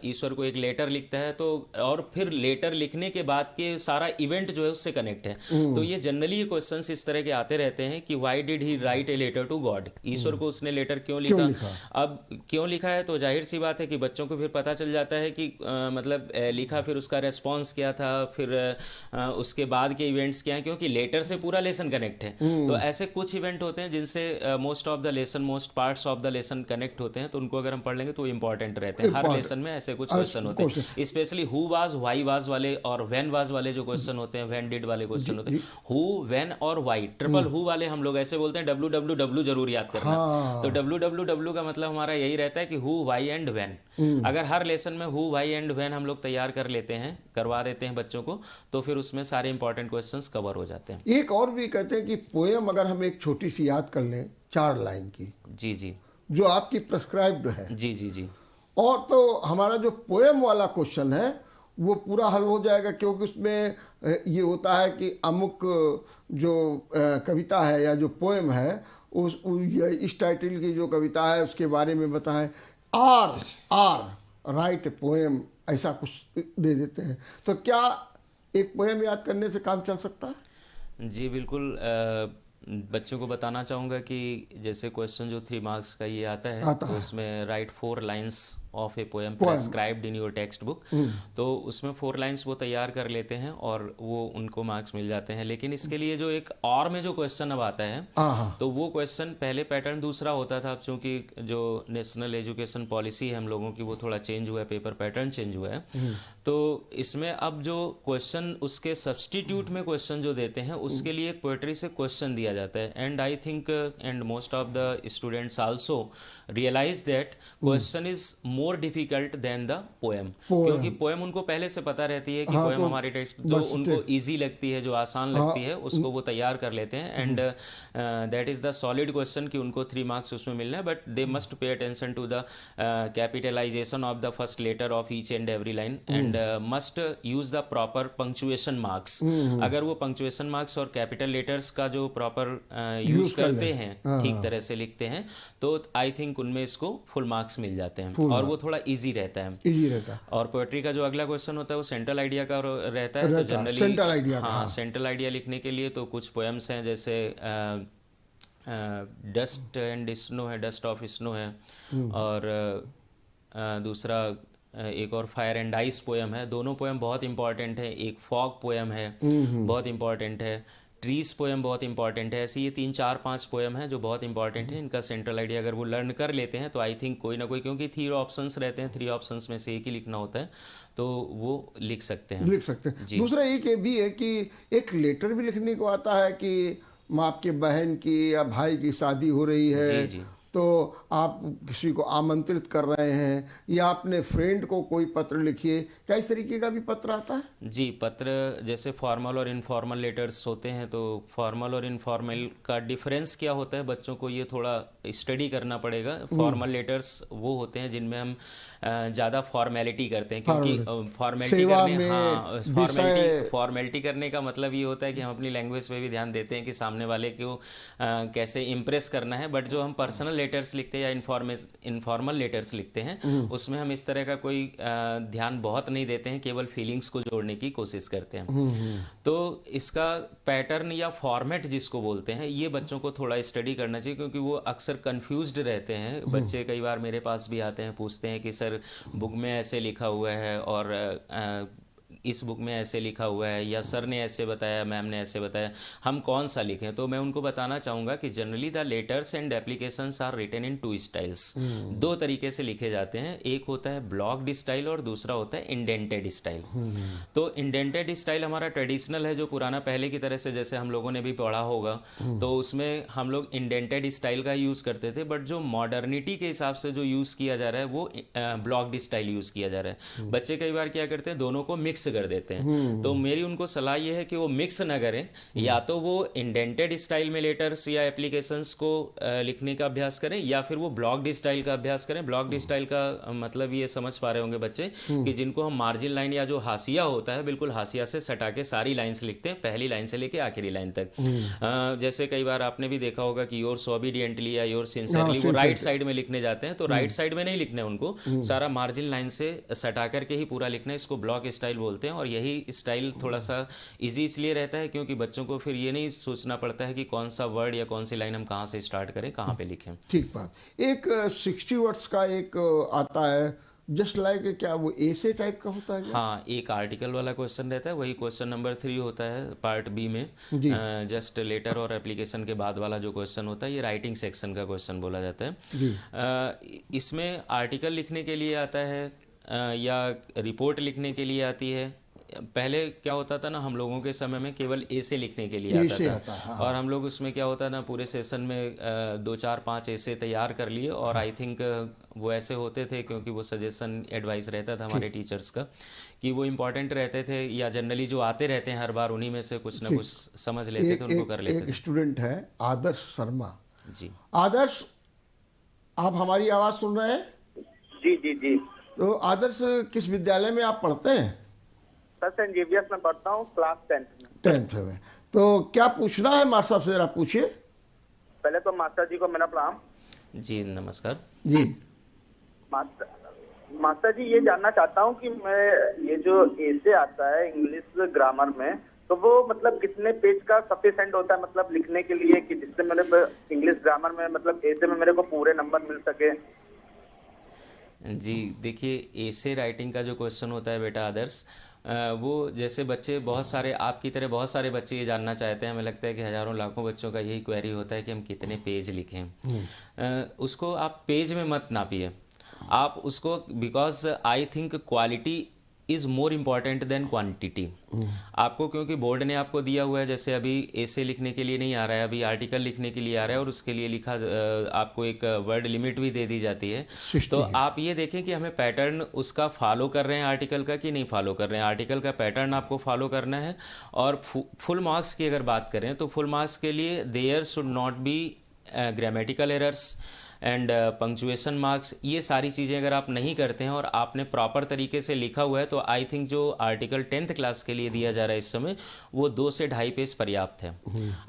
ईश्वर को एक लेटर लिखता है, तो और फिर लेटर लिखने के बाद के सारा इवेंट जो है उससे कनेक्ट है। तो ये जनरली क्वेश्चंस इस तरह के आते रहते हैं कि why did he write a letter to God, ईश्वर को उसने लेटर क्यों लिखा। अब क्यों लिखा है, तो जाहिर सी बात है कि बच्चों को फिर पता चल जाता है कि मतलब लिखा, फिर उसका रेस्पॉन्स क्या था, फिर उसके बाद के इवेंट्स क्या हैं, क्योंकि लेटर से पूरा लेसन कनेक्ट है। तो ऐसे कुछ इवेंट होते हैं जिनसे most of the lesson, most parts of the lesson connect होते हैं, तो उनको अगर हम पढ़ लेंगे तो इंपॉर्टेंट रहते हैं। हर लेसन में ऐसे कुछ क्वेश्चन होते हैं, specially who was, why was वाले और व्हेन वाज वाले जो क्वेश्चन होते हैं, व्हेन डिड वाले क्वेश्चन होते हैं। हु, व्हेन और व्हाई, ट्रिपल हु वाले हम लोग ऐसे बोलते हैं, WWW जरूर याद करना। तो WWW का मतलब हमारा यही रहता है कि हु, व्हाई एंड व्हेन। अगर हर लेसन में हु, व्हाई एंड व्हेन हम लोग तैयार कर लेते हैं, करवा देते हैं बच्चों को, तो फिर उसमें सारे इंपॉर्टेंट क्वेश्चंस कवर हो जाते हैं। एक और भी कहते हैं कि पोएम अगर हम एक छोटी सी याद कर लें 4 लाइन की, जी जी, जो आपकी प्रेस्क्राइब्ड है, जी जी जी, और तो हमारा जो पोएम वाला क्वेश्चन है वो पूरा हल हो जाएगा, क्योंकि उसमें ये होता है कि अमुक जो कविता है या जो पोएम है इस टाइटल की जो कविता है उसके बारे में बताएं, आर राइट पोएम, ऐसा कुछ दे देते हैं। तो क्या एक पोएम याद करने से काम चल सकता है? जी बिल्कुल। बच्चों को बताना चाहूँगा कि जैसे क्वेश्चन जो 3 मार्क्स का ये आता है आता तो है। उसमें right 4 lines of a poem Poem। Prescribed in your text book. तो उसमें 4 लाइंस वो तैयार कर लेते हैं और वो उनको मार्क्स मिल जाते हैं। लेकिन इसके लिए जो एक और में जो क्वेश्चन अब आता है हाँ हाँ तो वो क्वेश्चन पहले पैटर्न दूसरा होता था। अब चूंकि जो नेशनल एजुकेशन पॉलिसी है हम लोगों की वो थोड़ा चेंज हुआ है, पेपर पैटर्न चेंज हुआ है। तो इसमें अब जो क्वेश्चन उसके सब्स्टिट्यूट में क्वेश्चन जो देते हैं उसके लिए एक पोएट्री से क्वेश्चन दिया जाता है। And I think and most of the students also realize that question is more difficult than the poem, क्योंकि पोएम उनको पहले से पता रहती है कि हाँ, पोएम तो हमारे टेक्स्ट जो बस उनको इजी लगती है, जो आसान लगती है उसको वो तैयार कर लेते हैं। And that is the solid question कि उनको 3 मार्क्स उसमें मिलना है। But they must pay attention to the capitalization of the first letter of each and every line and must use the proper punctuation marks. अगर वो punctuation marks और capital letters का जो प्रॉपर यूज करते हैं, ठीक तरह से लिखते हैं, तो आई थिंक उनमें इसको फुल मार्क्स मिल जाते हैं और वो थोड़ा इजी रहता है। इजी रहता है। और पोएट्री का जो अगला क्वेश्चन होता है वो सेंट्रल आइडिया का रहता है। तो जनरली सेंट्रल आइडिया का, हाँ, सेंट्रल आइडिया लिखने के लिए तो कुछ पोएम्स हैं, जैसे डस्ट एंड स्नो है, डस्ट ऑफ स्नो है, और दूसरा एक और फायर एंड आइस पोएम है। दोनों पोएम बहुत इंपॉर्टेंट है। एक फॉग पोएम है, बहुत इंपॉर्टेंट है। ट्रीज पोएम बहुत इंपॉर्टेंट है। ऐसे ये 3 4 5 पोएम है जो बहुत इंपॉर्टेंट है। इनका सेंट्रल आइडिया अगर वो लर्न कर लेते हैं तो आई थिंक कोई ना कोई, क्योंकि 3 ऑप्शंस रहते हैं, 3 ऑप्शंस में से एक ही लिखना होता है, तो वो लिख सकते हैं। लिख सकते हैं। दूसरा एक ये भी है कि एक लेटर भी लिखने को आता है कि माँ आपके बहन की या भाई की शादी हो रही है, जी जी, तो आप किसी को आमंत्रित कर रहे हैं, या अपने फ्रेंड को कोई पत्र लिखिए। क्या इस तरीके का भी पत्र आता है? जी। पत्र जैसे फॉर्मल और इनफॉर्मल लेटर्स होते हैं, तो फॉर्मल और इनफॉर्मल का डिफरेंस क्या होता है बच्चों को ये थोड़ा स्टडी करना पड़ेगा। फॉर्मल लेटर्स वो होते हैं जिनमें हम ज़्यादा फॉर्मेलिटी करते हैं, क्योंकि फॉर्मेलिटी करने, हाँ, फॉर्मेलिटी करने का मतलब ये होता है कि हम अपनी लैंग्वेज पे भी ध्यान देते हैं कि सामने वाले को कैसे इम्प्रेस करना है। बट जो हम पर्सनल लेटर्स लिखते हैं या इनफॉर्मल लेटर्स लिखते हैं उसमें हम इस तरह का कोई ध्यान बहुत नहीं देते हैं, केवल फीलिंग्स को जोड़ने की कोशिश करते हैं। तो इसका पैटर्न या फॉर्मेट जिसको बोलते हैं, ये बच्चों को थोड़ा स्टडी करना चाहिए, क्योंकि वो अक्सर कंफ्यूज्ड रहते हैं। बच्चे कई बार मेरे पास भी आते हैं, पूछते हैं कि सर बुक में ऐसे लिखा हुआ है और इस बुक में ऐसे लिखा हुआ है, या सर ने ऐसे बताया, मैम ने ऐसे बताया, हम कौन सा लिखें। तो मैं उनको बताना चाहूँगा कि generally the letters and applications are written in 2 styles. 2 तरीके से लिखे जाते हैं। एक होता है ब्लॉक्ड स्टाइल और दूसरा होता है इंडेंटेड स्टाइल। तो इंडेंटेड स्टाइल हमारा ट्रेडिशनल है, जो पुराना पहले की तरह से जैसे हम लोगों ने भी पढ़ा होगा, तो उसमें हम लोग इंडेंटेड स्टाइल का यूज़ करते थे। बट जो मॉडर्निटी के हिसाब से जो यूज़ किया जा रहा है वो ब्लॉक्ड स्टाइल यूज़ किया जा रहा है। बच्चे कई बार क्या करते हैं, दोनों को मिक्स कर देते हैं। तो मेरी उनको सलाह ये है कि वो मिक्स ना करें, या तो वो इंडेंटेड स्टाइल में लेटर्स या एप्लीकेशंस को लिखने का अभ्यास करें, या फिर वो ब्लॉक्ड स्टाइल का अभ्यास करें। ब्लॉक्ड स्टाइल का मतलब ये समझ पा रहे होंगे बच्चे कि जिनको हम मार्जिन लाइन या जो हाशिया होता है, बिल्कुल हाशिया से सटा के सारी लाइन्स लिखते हैं, पहली लाइन से लेके आखिरी लाइन तक। जैसे कई बार आपने भी देखा होगा कि योर सोबीडियंटली या योर सिंसियरली वो राइट साइड में लिखने जाते हैं, तो राइट साइड में नहीं लिखना है उनको, सारा मार्जिन लाइन से सटा करके ही पूरा लिखना है। इसको ब्लॉक स्टाइल बोलते हैं। और यही स्टाइल थोड़ा सा इजी इसलिए रहता है क्योंकि बच्चों को फिर ये नहीं सोचना पड़ता है कि कौन सा वर्ड या कौन सी लाइन हम कहाँ से स्टार्ट करें, कहाँ पे लिखें। ठीक बात। एक 60 वर्ड्स का एक आता है, जस्ट लाइक, क्या वो ऐसे टाइप का होता है? हाँ, एक आर्टिकल वाला क्वेश्चन रहता है, वही क्वेश्चन नंबर 3 होता है पार्ट बी में। जस्ट लेटर और एप्लीकेशन के बाद वाला जो क्वेश्चन होता है, ये राइटिंग सेक्शन का क्वेश्चन बोला जाता है। इसमें आर्टिकल लिखने के लिए आता है या रिपोर्ट लिखने के लिए आती है। पहले क्या होता था ना, हम लोगों के समय में केवल ऐसे लिखने के लिए आता था। हाँ। और हम लोग उसमें क्या होता ना, पूरे सेशन में 2 4 5 ऐसे तैयार कर लिए, और आई थिंक वो ऐसे होते थे क्योंकि वो सजेशन एडवाइस रहता था हमारे टीचर्स का कि वो इम्पोर्टेंट रहते थे, या जनरली जो आते रहते हैं हर बार उन्हीं में से कुछ ना कुछ समझ लेते थे, उनको कर लेते थे। एक स्टूडेंट है आदर्श शर्मा जी। आदर्श, आप हमारी आवाज़ सुन रहे हैं? जी जी जी। तो आदर्श, किस विद्यालय में आप पढ़ते हैं? सर सेंट जेवियर्स में पढ़ता हूँ, क्लास 10th में। तो क्या पूछना है मास्टर साहब से, जरा पूछिए। पहले तो मास्टर जी को मेरा प्रणाम। जी नमस्कार जी। मास्टर जी, ये जानना चाहता हूँ कि मैं ये जो ऐसे आता है इंग्लिश ग्रामर में, तो वो मतलब कितने पेज का सफिशिएंट होता है मतलब लिखने के लिए, कि जिससे मेरे इंग्लिश ग्रामर में मतलब ऐसे में मेरे को पूरे नंबर मिल सके? जी देखिए, ऐसे राइटिंग का जो क्वेश्चन होता है बेटा आदर्श, वो जैसे बच्चे बहुत सारे आपकी तरह बहुत सारे बच्चे ये जानना चाहते हैं, हमें लगता है कि हज़ारों लाखों बच्चों का यही क्वेरी होता है कि हम कितने पेज लिखें। उसको आप पेज में मत नापिए, आप उसको, because I think quality is more important than quantity. आपको क्योंकि बोर्ड ने आपको दिया हुआ है, जैसे अभी ऐसे लिखने के लिए नहीं आ रहा है, अभी आर्टिकल लिखने के लिए आ रहा है, और उसके लिए लिखा आपको एक वर्ड लिमिट भी दे दी जाती है। 60 तो है। आप ये देखें कि हमें पैटर्न उसका फॉलो कर रहे हैं आर्टिकल का कि नहीं फॉलो कर रहे हैं। आर्टिकल का पैटर्न आपको फॉलो करना है। और फुल मार्क्स की अगर बात करें तो फुल मार्क्स के लिए there should not be grammatical errors and punctuation marks. ये सारी चीज़ें अगर आप नहीं करते हैं और आपने प्रॉपर तरीके से लिखा हुआ है, तो आई थिंक जो आर्टिकल 10th क्लास के लिए दिया जा रहा है इस समय, वो 2 से 2.5 पेज पर्याप्त है।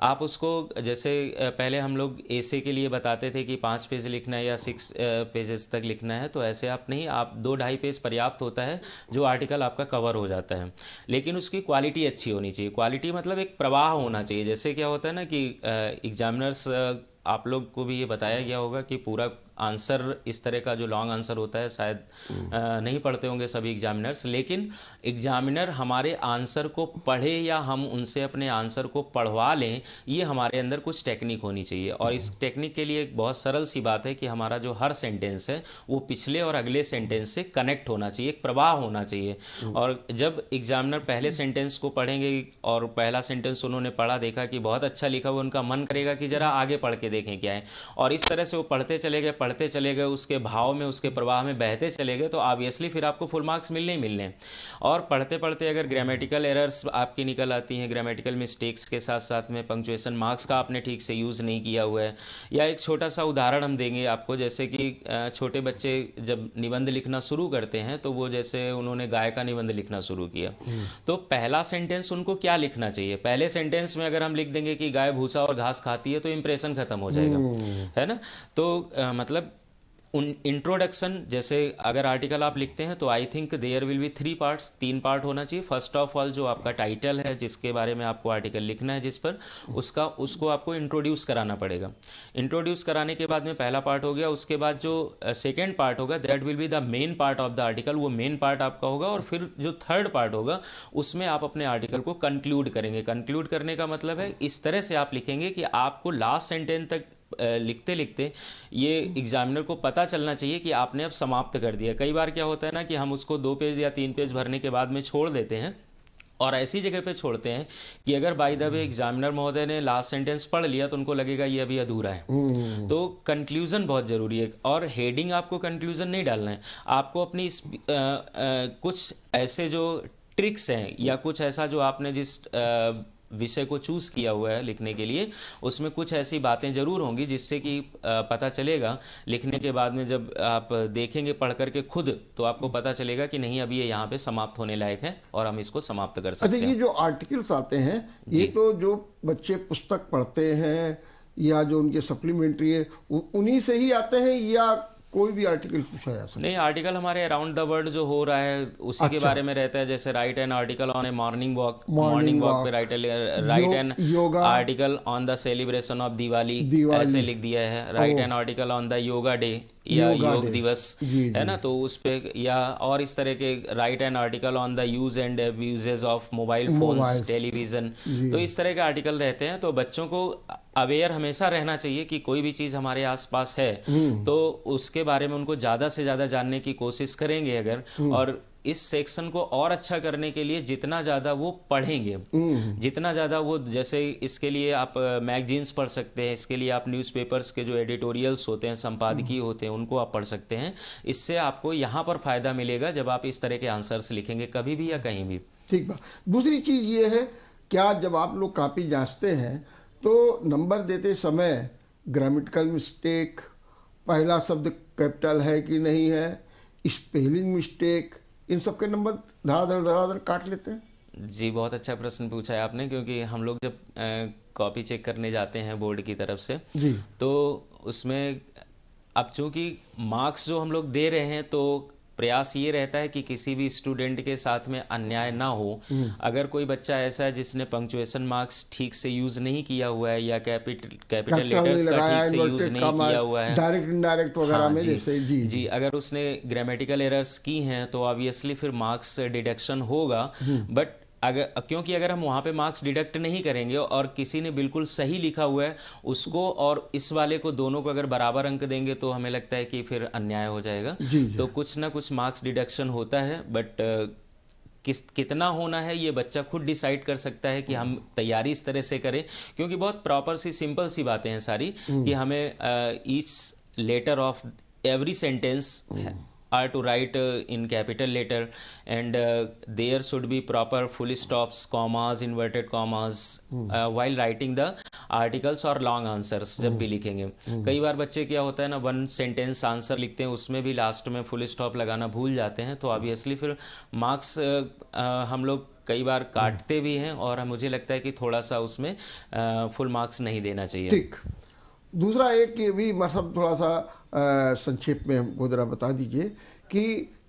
आप उसको, जैसे पहले हम लोग ऐसे के लिए बताते थे कि 5 पेज लिखना है या 6 पेजेस तक लिखना है, तो ऐसे आप नहीं, आप 2-2.5 पेज पर्याप्त होता है जो आर्टिकल आपका कवर हो जाता है। लेकिन उसकी क्वालिटी अच्छी होनी चाहिए। क्वालिटी मतलब एक प्रवाह होना चाहिए। जैसे क्या होता है ना कि एग्जामिनर्स, आप लोग को भी ये बताया गया होगा कि पूरा आंसर, इस तरह का जो लॉन्ग आंसर होता है शायद नहीं पढ़ते होंगे सभी एग्जामिनर्स, लेकिन एग्जामिनर हमारे आंसर को पढ़े या हम उनसे अपने आंसर को पढ़वा लें, ये हमारे अंदर कुछ टेक्निक होनी चाहिए। और इस टेक्निक के लिए एक बहुत सरल सी बात है कि हमारा जो हर सेंटेंस है वो पिछले और अगले सेंटेंस से कनेक्ट होना चाहिए, एक प्रवाह होना चाहिए। और जब एग्जामिनर पहले सेंटेंस को पढ़ेंगे और पहला सेंटेंस उन्होंने पढ़ा, देखा कि बहुत अच्छा लिखा हुआ, उनका मन करेगा कि ज़रा आगे पढ़ के देखें क्या है, और इस तरह से वो पढ़ते चले गए, उसके भाव में, उसके प्रवाह में बहते चले गए, तो ऑब्वियसली फिर आपको फुल मार्क्स मिलने ही मिलने। और पढ़ते पढ़ते अगर ग्रामेटिकल एरर्स आपकी निकल आती हैं, ग्रामेटिकल मिस्टेक्स के साथ साथ में पंक्चुएशन मार्क्स का आपने ठीक से यूज़ नहीं किया हुआ है, या एक छोटा सा उदाहरण हम देंगे आपको, जैसे कि छोटे बच्चे जब निबंध लिखना शुरू करते हैं, तो वो जैसे उन्होंने गाय का निबंध लिखना शुरू किया, तो पहला सेंटेंस उनको क्या लिखना चाहिए? पहले सेंटेंस में अगर हम लिख देंगे कि गाय भूसा और घास खाती है, तो इंप्रेशन खत्म हो जाएगा, है ना। तो मतलब उन इंट्रोडक्शन, जैसे अगर आर्टिकल आप लिखते हैं तो I think there will be 3 parts, 3 part होना चाहिए। फर्स्ट ऑफ ऑल जो आपका टाइटल है, जिसके बारे में आपको आर्टिकल लिखना है, जिस पर उसको आपको इंट्रोड्यूस कराना पड़ेगा। इंट्रोड्यूस कराने के बाद में पहला पार्ट हो गया। उसके बाद जो सेकेंड पार्ट होगा, that will be the main part of the article, वो मेन पार्ट आपका होगा। और फिर जो थर्ड पार्ट होगा, उसमें आप अपने आर्टिकल को कंक्लूड करेंगे। कंक्लूड करने का मतलब है इस तरह से आप लिखेंगे कि आपको लास्ट सेंटेंस तक लिखते लिखते ये एग्जामिनर को पता चलना चाहिए कि आपने अब समाप्त कर दिया। कई बार क्या होता है ना कि हम उसको 2 पेज या 3 पेज भरने के बाद में छोड़ देते हैं, और ऐसी जगह पे छोड़ते हैं कि अगर बाय द वे एग्जामिनर महोदय ने लास्ट सेंटेंस पढ़ लिया तो उनको लगेगा ये अभी अधूरा है। तो कंक्लूजन बहुत ज़रूरी है। और हेडिंग आपको कंक्लूजन नहीं डालना है, आपको अपनी कुछ ऐसे जो ट्रिक्स हैं या कुछ ऐसा जो आपने जिस विषय को चूज़ किया हुआ है लिखने के लिए, उसमें कुछ ऐसी बातें ज़रूर होंगी जिससे कि पता चलेगा लिखने के बाद में, जब आप देखेंगे पढ़ करके खुद, तो आपको पता चलेगा कि नहीं अभी ये यहाँ पे समाप्त होने लायक है और हम इसको समाप्त कर सकते हैं। अच्छा, ये जो आर्टिकल्स आते हैं, ये तो जो बच्चे पुस्तक पढ़ते हैं या जो उनके सप्लीमेंट्री है, उन्हीं से ही आते हैं या कोई भी आर्टिकल पूछा जा सकता है? नहीं, आर्टिकल हमारे अराउंड द वर्ल्ड जो हो रहा है उसी के बारे में रहता है। जैसे write an article on a morning walk पे write an article on the celebration of Diwali, ऐसे लिख दिया है। Write an article on the yoga day या योग दिवस, है ना, तो उस पे, या और इस तरह के write an article on the use and abuses of mobile phones, television, तो इस तरह के आर्टिकल रहते हैं। तो बच्चों को अवेयर हमेशा रहना चाहिए कि कोई भी चीज़ हमारे आसपास है तो उसके बारे में उनको ज़्यादा से ज़्यादा जानने की कोशिश करेंगे अगर, और इस सेक्शन को और अच्छा करने के लिए जितना ज़्यादा वो पढ़ेंगे, जितना ज़्यादा वो, जैसे इसके लिए आप मैगजीन्स पढ़ सकते हैं, इसके लिए आप न्यूज़पेपर्स के जो एडिटोरियल्स होते हैं, संपादकीय होते हैं, उनको आप पढ़ सकते हैं। इससे आपको यहाँ पर फ़ायदा मिलेगा जब आप इस तरह के आंसर्स लिखेंगे कभी भी या कहीं भी। ठीक बात। दूसरी चीज़ ये है, क्या जब आप लोग कॉपी जांचते हैं तो नंबर देते समय ग्रामेटिकल मिस्टेक, पहला शब्द कैपिटल है कि नहीं है, स्पेलिंग मिस्टेक, इन सब के नंबर धड़ाधड़ काट लेते हैं? जी, बहुत अच्छा प्रश्न पूछा है आपने, क्योंकि हम लोग जब कॉपी चेक करने जाते हैं बोर्ड की तरफ से जी, तो उसमें अब चूंकि मार्क्स जो हम लोग दे रहे हैं, तो प्रयास ये रहता है कि किसी भी स्टूडेंट के साथ में अन्याय ना हो। अगर कोई बच्चा ऐसा है जिसने पंक्चुएशन मार्क्स ठीक से यूज़ नहीं किया हुआ है या कैपिटल लेटर्स का ठीक से यूज़ नहीं किया हुआ है, डायरेक्ट इनडायरेक्ट वगैरह हाँ में जी, जैसे जी अगर उसने ग्रामेटिकल एरर्स की हैं तो ऑब्वियसली फिर मार्क्स डिडक्शन होगा। बट क्योंकि अगर हम वहाँ पे मार्क्स डिडक्ट नहीं करेंगे और किसी ने बिल्कुल सही लिखा हुआ है उसको और इस वाले को, दोनों को अगर बराबर अंक देंगे तो हमें लगता है कि फिर अन्याय हो जाएगा। तो कुछ ना कुछ मार्क्स डिडक्शन होता है, बट कितना होना है ये बच्चा खुद डिसाइड कर सकता है कि हम तैयारी इस तरह से करें, क्योंकि बहुत प्रॉपर सी सिंपल सी बातें हैं सारी कि हमें each letter of every sentence are to write in capital letter and there should be proper full stops, commas, inverted commas while writing the articles or long answers जब भी लिखेंगे। कई बार बच्चे क्या होता है ना, वन सेंटेंस आंसर लिखते हैं उसमें भी लास्ट में फुल स्टॉप लगाना भूल जाते हैं, तो ऑब्वियसली फिर मार्क्स हम लोग कई बार काटते भी हैं और मुझे लगता है कि थोड़ा सा उसमें फुल मार्क्स नहीं देना चाहिए। ठीक। दूसरा एक ये भी मतलब थोड़ा सा संक्षेप में हमको ज़रा बता दीजिए कि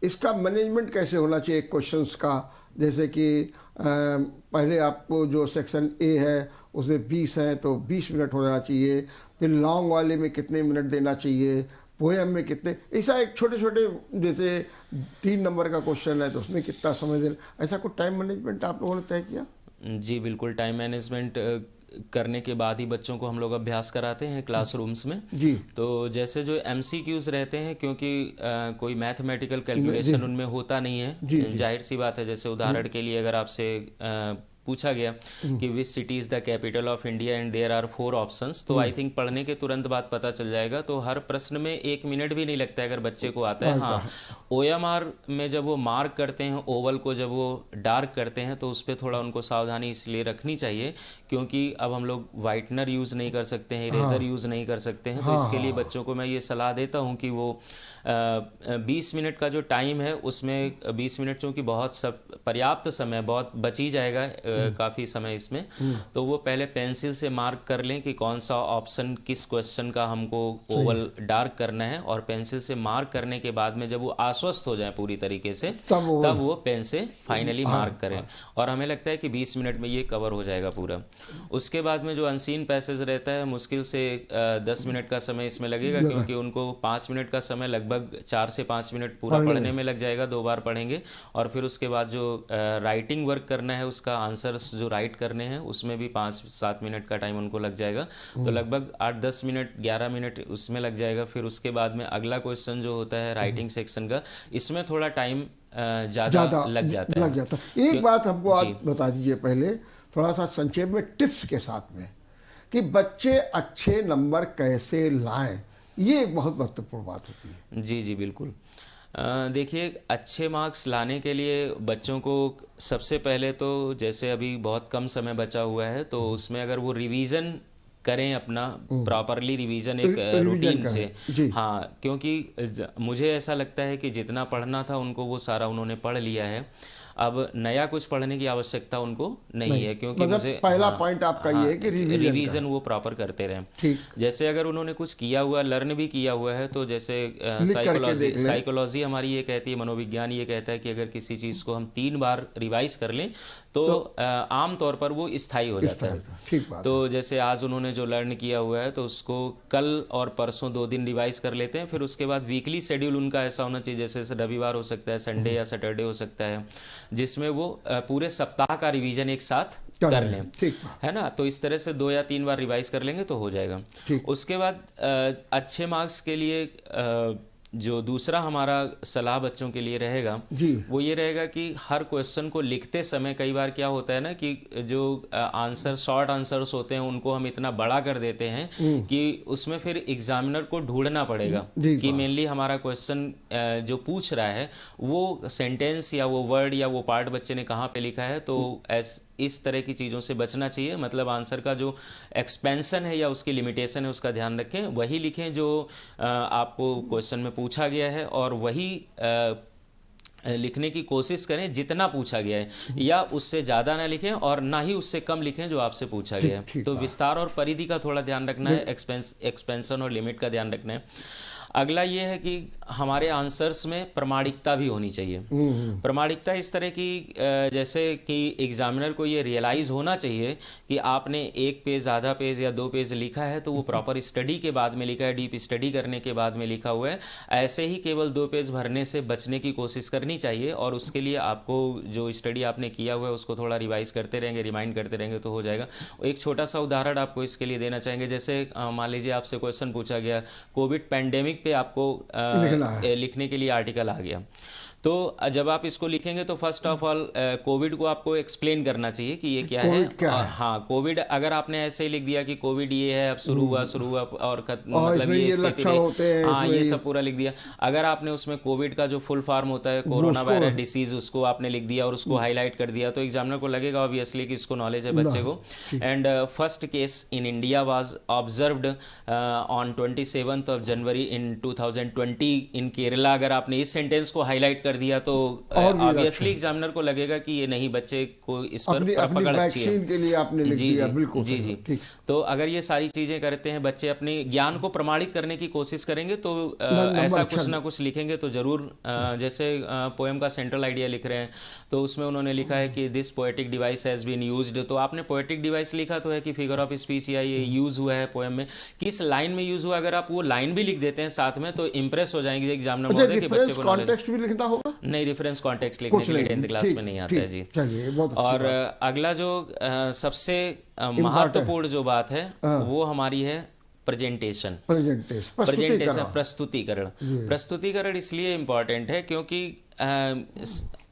इसका मैनेजमेंट कैसे होना चाहिए क्वेश्चंस का। जैसे कि पहले आपको जो सेक्शन ए है उसमें 20 है तो 20 मिनट होना चाहिए, फिर लॉन्ग वाले में कितने मिनट देना चाहिए, पोएम में कितने, ऐसा एक छोटे छोटे जैसे 3 नंबर का क्वेश्चन है तो उसमें कितना समय देना, ऐसा कुछ टाइम मैनेजमेंट आप लोगों ने तय किया? जी बिल्कुल, टाइम मैनेजमेंट करने के बाद ही बच्चों को हम लोग अभ्यास कराते हैं क्लासरूम्स में जी। तो जैसे जो MCQs रहते हैं, क्योंकि कोई मैथमेटिकल कैलकुलेशन उनमें होता नहीं है, जाहिर सी बात है। जैसे उदाहरण के लिए अगर आपसे पूछा गया कि which city is the capital of India and there are 4 options, तो आई थिंक पढ़ने के तुरंत बाद पता चल जाएगा। तो हर प्रश्न में 1 मिनट भी नहीं लगता है अगर बच्चे को आता है। हाँ, OMR में जब वो मार्क करते हैं ओवल को, जब वो डार्क करते हैं तो उस पर थोड़ा उनको सावधानी इसलिए रखनी चाहिए क्योंकि अब हम लोग वाइटनर यूज़ नहीं कर सकते हैं, इरेजर यूज़ नहीं कर सकते हैं। तो इसके लिए बच्चों को मैं ये सलाह देता हूँ कि वो 20 मिनट का जो टाइम है उसमें 20 मिनट चूँकि बहुत पर्याप्त समय, बहुत बची जाएगा काफ़ी समय इसमें, तो वो पहले पेंसिल से मार्क कर लें कि कौन सा ऑप्शन किस क्वेश्चन का हमको ओवल डार्क करना है, और पेंसिल से मार्क करने के बाद में जब वो आश्वस्त हो जाए पूरी तरीके से तब वो पेन से फाइनली मार्क करें। और हमें लगता है कि 20 मिनट में ये कवर हो जाएगा पूरा। उसके बाद में जो अनसीन पैसेज रहता है मुश्किल से 10 मिनट का समय इसमें लगेगा, क्योंकि उनको 5 मिनट का समय लगभग 4 से 5 मिनट पूरा पढ़ने में लग जाएगा, 2 बार पढ़ेंगे। और फिर उसके बाद जो राइटिंग वर्क करना है, उसका आंसर्स जो राइट करने हैं उसमें भी 5-7 मिनट का टाइम उनको लग जाएगा। तो लगभग 8-10 मिनट 11 मिनट उसमें लग जाएगा। फिर उसके बाद में अगला क्वेश्चन जो होता है राइटिंग सेक्शन का, इसमें थोड़ा टाइम ज़्यादा लग जाता है। एक बात हमको आज बता दीजिए पहले थोड़ा सा संक्षेप में टिप्स के साथ में कि बच्चे अच्छे नंबर कैसे लाएं, ये एक बहुत महत्वपूर्ण बात होती है। जी जी बिल्कुल। देखिए, अच्छे मार्क्स लाने के लिए बच्चों को सबसे पहले तो जैसे अभी बहुत कम समय बचा हुआ है तो उसमें अगर वो रिवीजन करें, अपना प्रॉपरली रिवीजन एक रूटीन से। हाँ, क्योंकि मुझे ऐसा लगता है कि जितना पढ़ना था उनको वो सारा उन्होंने पढ़ लिया है। अब नया कुछ पढ़ने की आवश्यकता उनको नहीं है, क्योंकि मतलब मुझे पहला पॉइंट आपका ये है कि रिवीजन वो प्रॉपर करते रहें। जैसे अगर उन्होंने कुछ किया हुआ, लर्न भी किया हुआ है, तो जैसे साइकोलॉजी हमारी ये कहती है, मनोविज्ञान ये कहता है कि अगर किसी चीज़ को हम 3 बार रिवाइज कर लें तो आम तौर पर वो स्थायी हो जाता है। तो जैसे आज उन्होंने जो लर्न किया हुआ है तो उसको कल और परसों 2 दिन रिवाइज कर लेते हैं। फिर उसके बाद वीकली शेड्यूल उनका ऐसा होना चाहिए, जैसे रविवार हो सकता है, संडे या सैटरडे हो सकता है, जिसमें वो पूरे सप्ताह का रिवीजन एक साथ कर लें, है ना। तो इस तरह से 2 या 3 बार रिवाइज कर लेंगे तो हो जाएगा। उसके बाद अच्छे मार्क्स के लिए जो दूसरा हमारा सलाह बच्चों के लिए रहेगा वो ये रहेगा कि हर क्वेश्चन को लिखते समय कई बार क्या होता है ना कि जो आंसर शॉर्ट आंसर्स होते हैं उनको हम इतना बड़ा कर देते हैं कि उसमें फिर एग्जामिनर को ढूंढना पड़ेगा कि मेनली हमारा क्वेश्चन जो पूछ रहा है वो सेंटेंस या वो वर्ड या वो पार्ट बच्चे ने कहाँ पे लिखा है। तो इस तरह की चीज़ों से बचना चाहिए। मतलब आंसर का जो एक्सपेंशन है या उसकी लिमिटेशन है उसका ध्यान रखें, वही लिखें जो आपको क्वेश्चन में पूछा गया है, और वही लिखने की कोशिश करें जितना पूछा गया है, या उससे ज़्यादा ना लिखें और ना ही उससे कम लिखें जो आपसे पूछा गया है। तो विस्तार और परिधि का थोड़ा ध्यान रखना है, एक्सपेंशन और लिमिट का ध्यान रखना है। अगला ये है कि हमारे आंसर्स में प्रामाणिकता भी होनी चाहिए। प्रामाणिकता इस तरह की जैसे कि एग्जामिनर को ये रियलाइज़ होना चाहिए कि आपने एक पेज, आधा पेज या 2 पेज लिखा है तो वो प्रॉपर स्टडी के बाद में लिखा है, डीप स्टडी करने के बाद में लिखा हुआ है। ऐसे ही केवल 2 पेज भरने से बचने की कोशिश करनी चाहिए, और उसके लिए आपको जो स्टडी आपने किया हुआ है उसको थोड़ा रिवाइज करते रहेंगे, रिमाइंड करते रहेंगे तो हो जाएगा। एक छोटा सा उदाहरण आपको इसके लिए देना चाहेंगे। जैसे मान लीजिए आपसे क्वेश्चन पूछा गया, कोविड पैंडेमिक पे आपको लिखने के लिए आर्टिकल आ गया, तो जब आप इसको लिखेंगे तो फर्स्ट ऑफ ऑल कोविड को आपको एक्सप्लेन करना चाहिए कि ये क्या है। हाँ, कोविड अगर आपने ऐसे ही लिख दिया कि कोविड ये है, अब शुरू हुआ और मतलब ये स्थिति रही, हाँ ये सब पूरा लिख दिया। अगर आपने उसमें कोविड का जो फुल फॉर्म होता है, कोरोना वायरस डिसीज, उसको आपने लिख दिया और उसको हाईलाइट कर दिया, तो एग्जामिनर को लगेगा ऑब्वियसली कि इसको नॉलेज है बच्चे को। And first case in India was observed on 27 जनवरी इन 2020 इन केरला। अगर आपने इस सेंटेंस को हाईलाइट कर दिया तो ऑब्वियसली एग्जामिनर को लगेगा कि ये नहीं, बच्चे को इस पर पकड़ अच्छी है। के लिए आपने लिख दिया, बिल्कुल जी। तो अगर ये सारी चीजें करते हैं बच्चे, अपने ज्ञान को प्रमाणित करने की कोशिश करेंगे तो ऐसा कुछ ना कुछ लिखेंगे तो जरूर। जैसे पोएम का सेंट्रल आइडिया लिख रहे हैं तो उसमें उन्होंने लिखा है कि this poetic device has been used, तो आपने पोएटिक डिवाइस लिखा तो है कि फिगर ऑफ स्पीच या ये यूज हुआ है पोएम में, किस लाइन में यूज हुआ। अगर आप वो लाइन भी लिख देते हैं साथ में तो इंप्रेस हो जाएंगे एग्जामिनर महोदय कि बच्चे को कॉन्टेक्स्ट भी लिखना होगा। नहीं, रेफरेंस कॉन्टेक्स्ट लिखने के लिए 10th क्लास में नहीं आता है जी। और अगला जो सबसे महत्वपूर्ण जो बात है वो हमारी है प्रेजेंटेशन। प्रस्तुतिकरण इसलिए इम्पॉर्टेंट है क्योंकि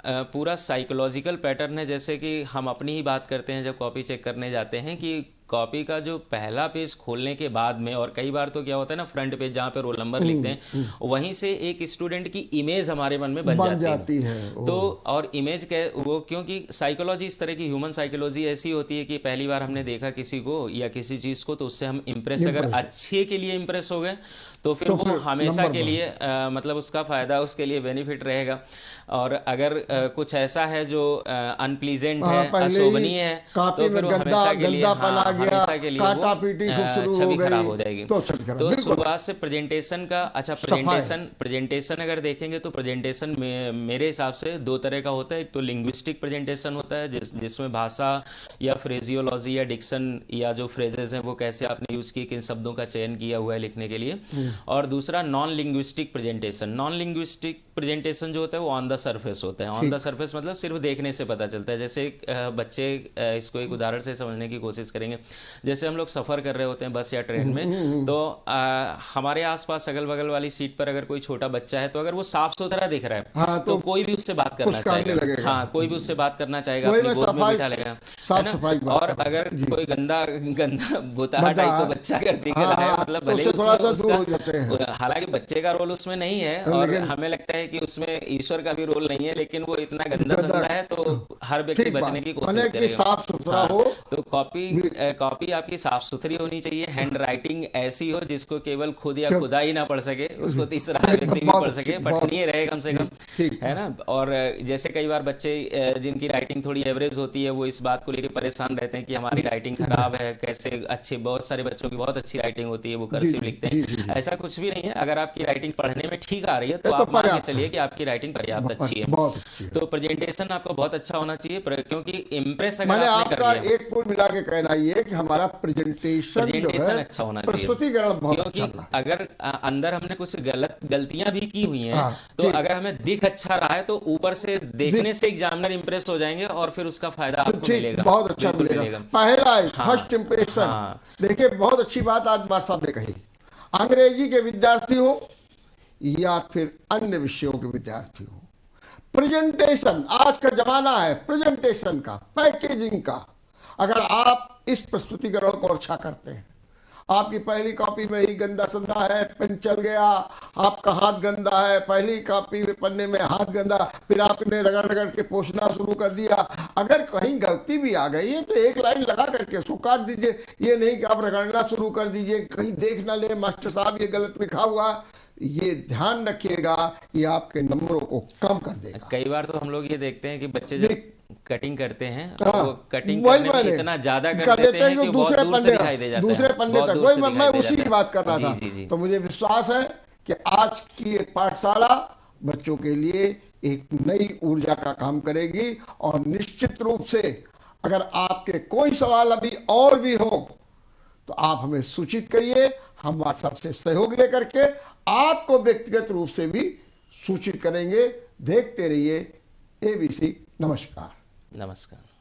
पूरा साइकोलॉजिकल पैटर्न है। जैसे कि हम अपनी ही बात करते हैं जब कॉपी चेक करने जाते हैं कि कॉपी का जो पहला पेज खोलने के बाद में, और कई बार तो क्या होता है ना, फ्रंट पेज जहाँ पे रोल नंबर लिखते हैं वहीं से एक स्टूडेंट की इमेज हमारे मन में बन जाती है। तो और इमेज वो क्योंकि साइकोलॉजी इस तरह की, ह्यूमन साइकोलॉजी ऐसी होती है कि पहली बार हमने देखा किसी को या किसी चीज़ को तो उससे हम इम्प्रेस, अगर अच्छे के लिए इम्प्रेस हो गए तो फिर वो हमेशा के लिए मतलब उसका फ़ायदा, उसके लिए बेनिफिट रहेगा। और अगर कुछ ऐसा है जो अनप्लीजेंट है, अशोभनीय है, तो फिर वो हमेशा के लिए हमेशा के लिए वो छवि खराब हो जाएगी। तो शुरुआत से प्रेजेंटेशन का, अच्छा प्रेजेंटेशन अगर देखेंगे तो प्रेजेंटेशन मेरे हिसाब से 2 तरह का होता है। एक तो लिंग्विस्टिक प्रेजेंटेशन होता है जिसमें भाषा या फ्रेजियोलॉजी या डिक्शन या जो फ्रेजेस हैं वो कैसे आपने यूज किए, किन शब्दों का चयन किया हुआ है लिखने के लिए। और दूसरा non linguistic presentation. Non linguistic presentation जो होता है वो ऑन द सरफेस होता है। ऑन द सरफेस मतलब सिर्फ देखने से पता चलता है। जैसे बच्चे इसको एक उदाहरण से समझने की कोशिश करेंगे। जैसे हम लोग सफ़र कर रहे होते हैं बस या ट्रेन में, तो हमारे आसपास अगल बगल वाली सीट पर अगर कोई छोटा बच्चा है तो अगर वो साफ सुथरा दिख रहा है तो कोई भी उससे बात करना चाहेगा। हाँ, कोई भी उससे बात करना चाहेगा, अपनी गोद में बिठा लेगा, है ना। और अगर कोई गंदा भूतहा टाइप का बच्चा अगर दिख रहा है, मतलब भले उसका, हालांकि बच्चे का रोल उसमें नहीं है और हमें लगता है कि उसमें ईश्वर का भी रोल नहीं है, लेकिन वो इतना गंदा संदा है तो हर व्यक्ति बचने की कोशिश करेगा। तो कॉपी आपकी साफ सुथरी होनी चाहिए। हैंड राइटिंग ऐसी हो जिसको केवल खुद या खुदा ही ना पढ़ सके, उसको तीसरा व्यक्ति भी पढ़ सके, पठनीय रहे कम से कम, है ना। और जैसे कई बार बच्चे जिनकी राइटिंग थोड़ी एवरेज होती है वो इस बात को लेकर परेशान रहते हैं कि हमारी राइटिंग खराब है, कैसे अच्छे, बहुत सारे बच्चों की बहुत अच्छी राइटिंग होती है, वो कर्सिव लिखते हैं। ऐसा कुछ भी नहीं है। अगर आपकी राइटिंग पढ़ने में ठीक आ रही है तो आप मान के चलिए कि आपकी राइटिंग पर्याप्त अच्छी है। तो प्रेजेंटेशन आपका बहुत अच्छा होना चाहिए क्योंकि इम्प्रेस अगर आपने कर लिया, एक कुल मिला के कहना ये कि हमारा प्रेजेंटेशन अच्छा होना चाहिए, क्योंकि अगर अंदर हमने कुछ गलतियां भी की हुई हैं तो अगर हमें दिख अच्छा रहा है तो ऊपर से देखने से एग्जामिनर इंप्रेस हो जाएंगे और फिर उसका फायदा आपको मिलेगा, बहुत अच्छा मिलेगा। पहला फर्स्ट इंप्रेशन। देखिए बहुत अच्छी बात आज बार साहब ने कही। अंग्रेजी के विद्यार्थी हो या फिर अन्य विषयों के विद्यार्थी हो, प्रेजेंटेशन आज का जमाना है प्रेजेंटेशन का, पैकेजिंग का। अगर आप इस प्रस्तुतिकरण को अच्छा करते हैं, आपकी पहली कॉपी में ही गंदा संदा है, पेन चल गया, आपका हाथ गंदा है, पहली कॉपी में पन्ने में हाथ गंदा, फिर आपने रगड़ रगड़ के पोंछना शुरू कर दिया। अगर कहीं गलती भी आ गई है तो एक लाइन लगा करके उसको काट दीजिए। ये नहीं कि आप रगड़ना शुरू कर दीजिए, कहीं देख ना ले मास्टर साहब ये गलत लिखा हुआ। ये ध्यान रखिएगा, ये आपके नंबरों को कम कर देगा। कई बार तो हम लोग ये देखते हैं कि बच्चे जब कटिंग करते हैं वो कटिंग करने में इतना ज्यादा कर देते हैं कि बहुत दूर से दिखाई दे जाता है, दूसरे पन्ने तक। वही मैं उसी की बात कर रहा था। तो मुझे विश्वास है कि आज की ये पाठशाला बच्चों के लिए एक नई ऊर्जा का काम करेगी। और निश्चित रूप से अगर आपके कोई सवाल अभी और भी हो तो आप हमें सूचित करिए, हम व्हाट्सएप से सहयोग लेकर के आपको व्यक्तिगत रूप से भी सूचित करेंगे। देखते रहिए ABC। नमस्कार। नमस्कार।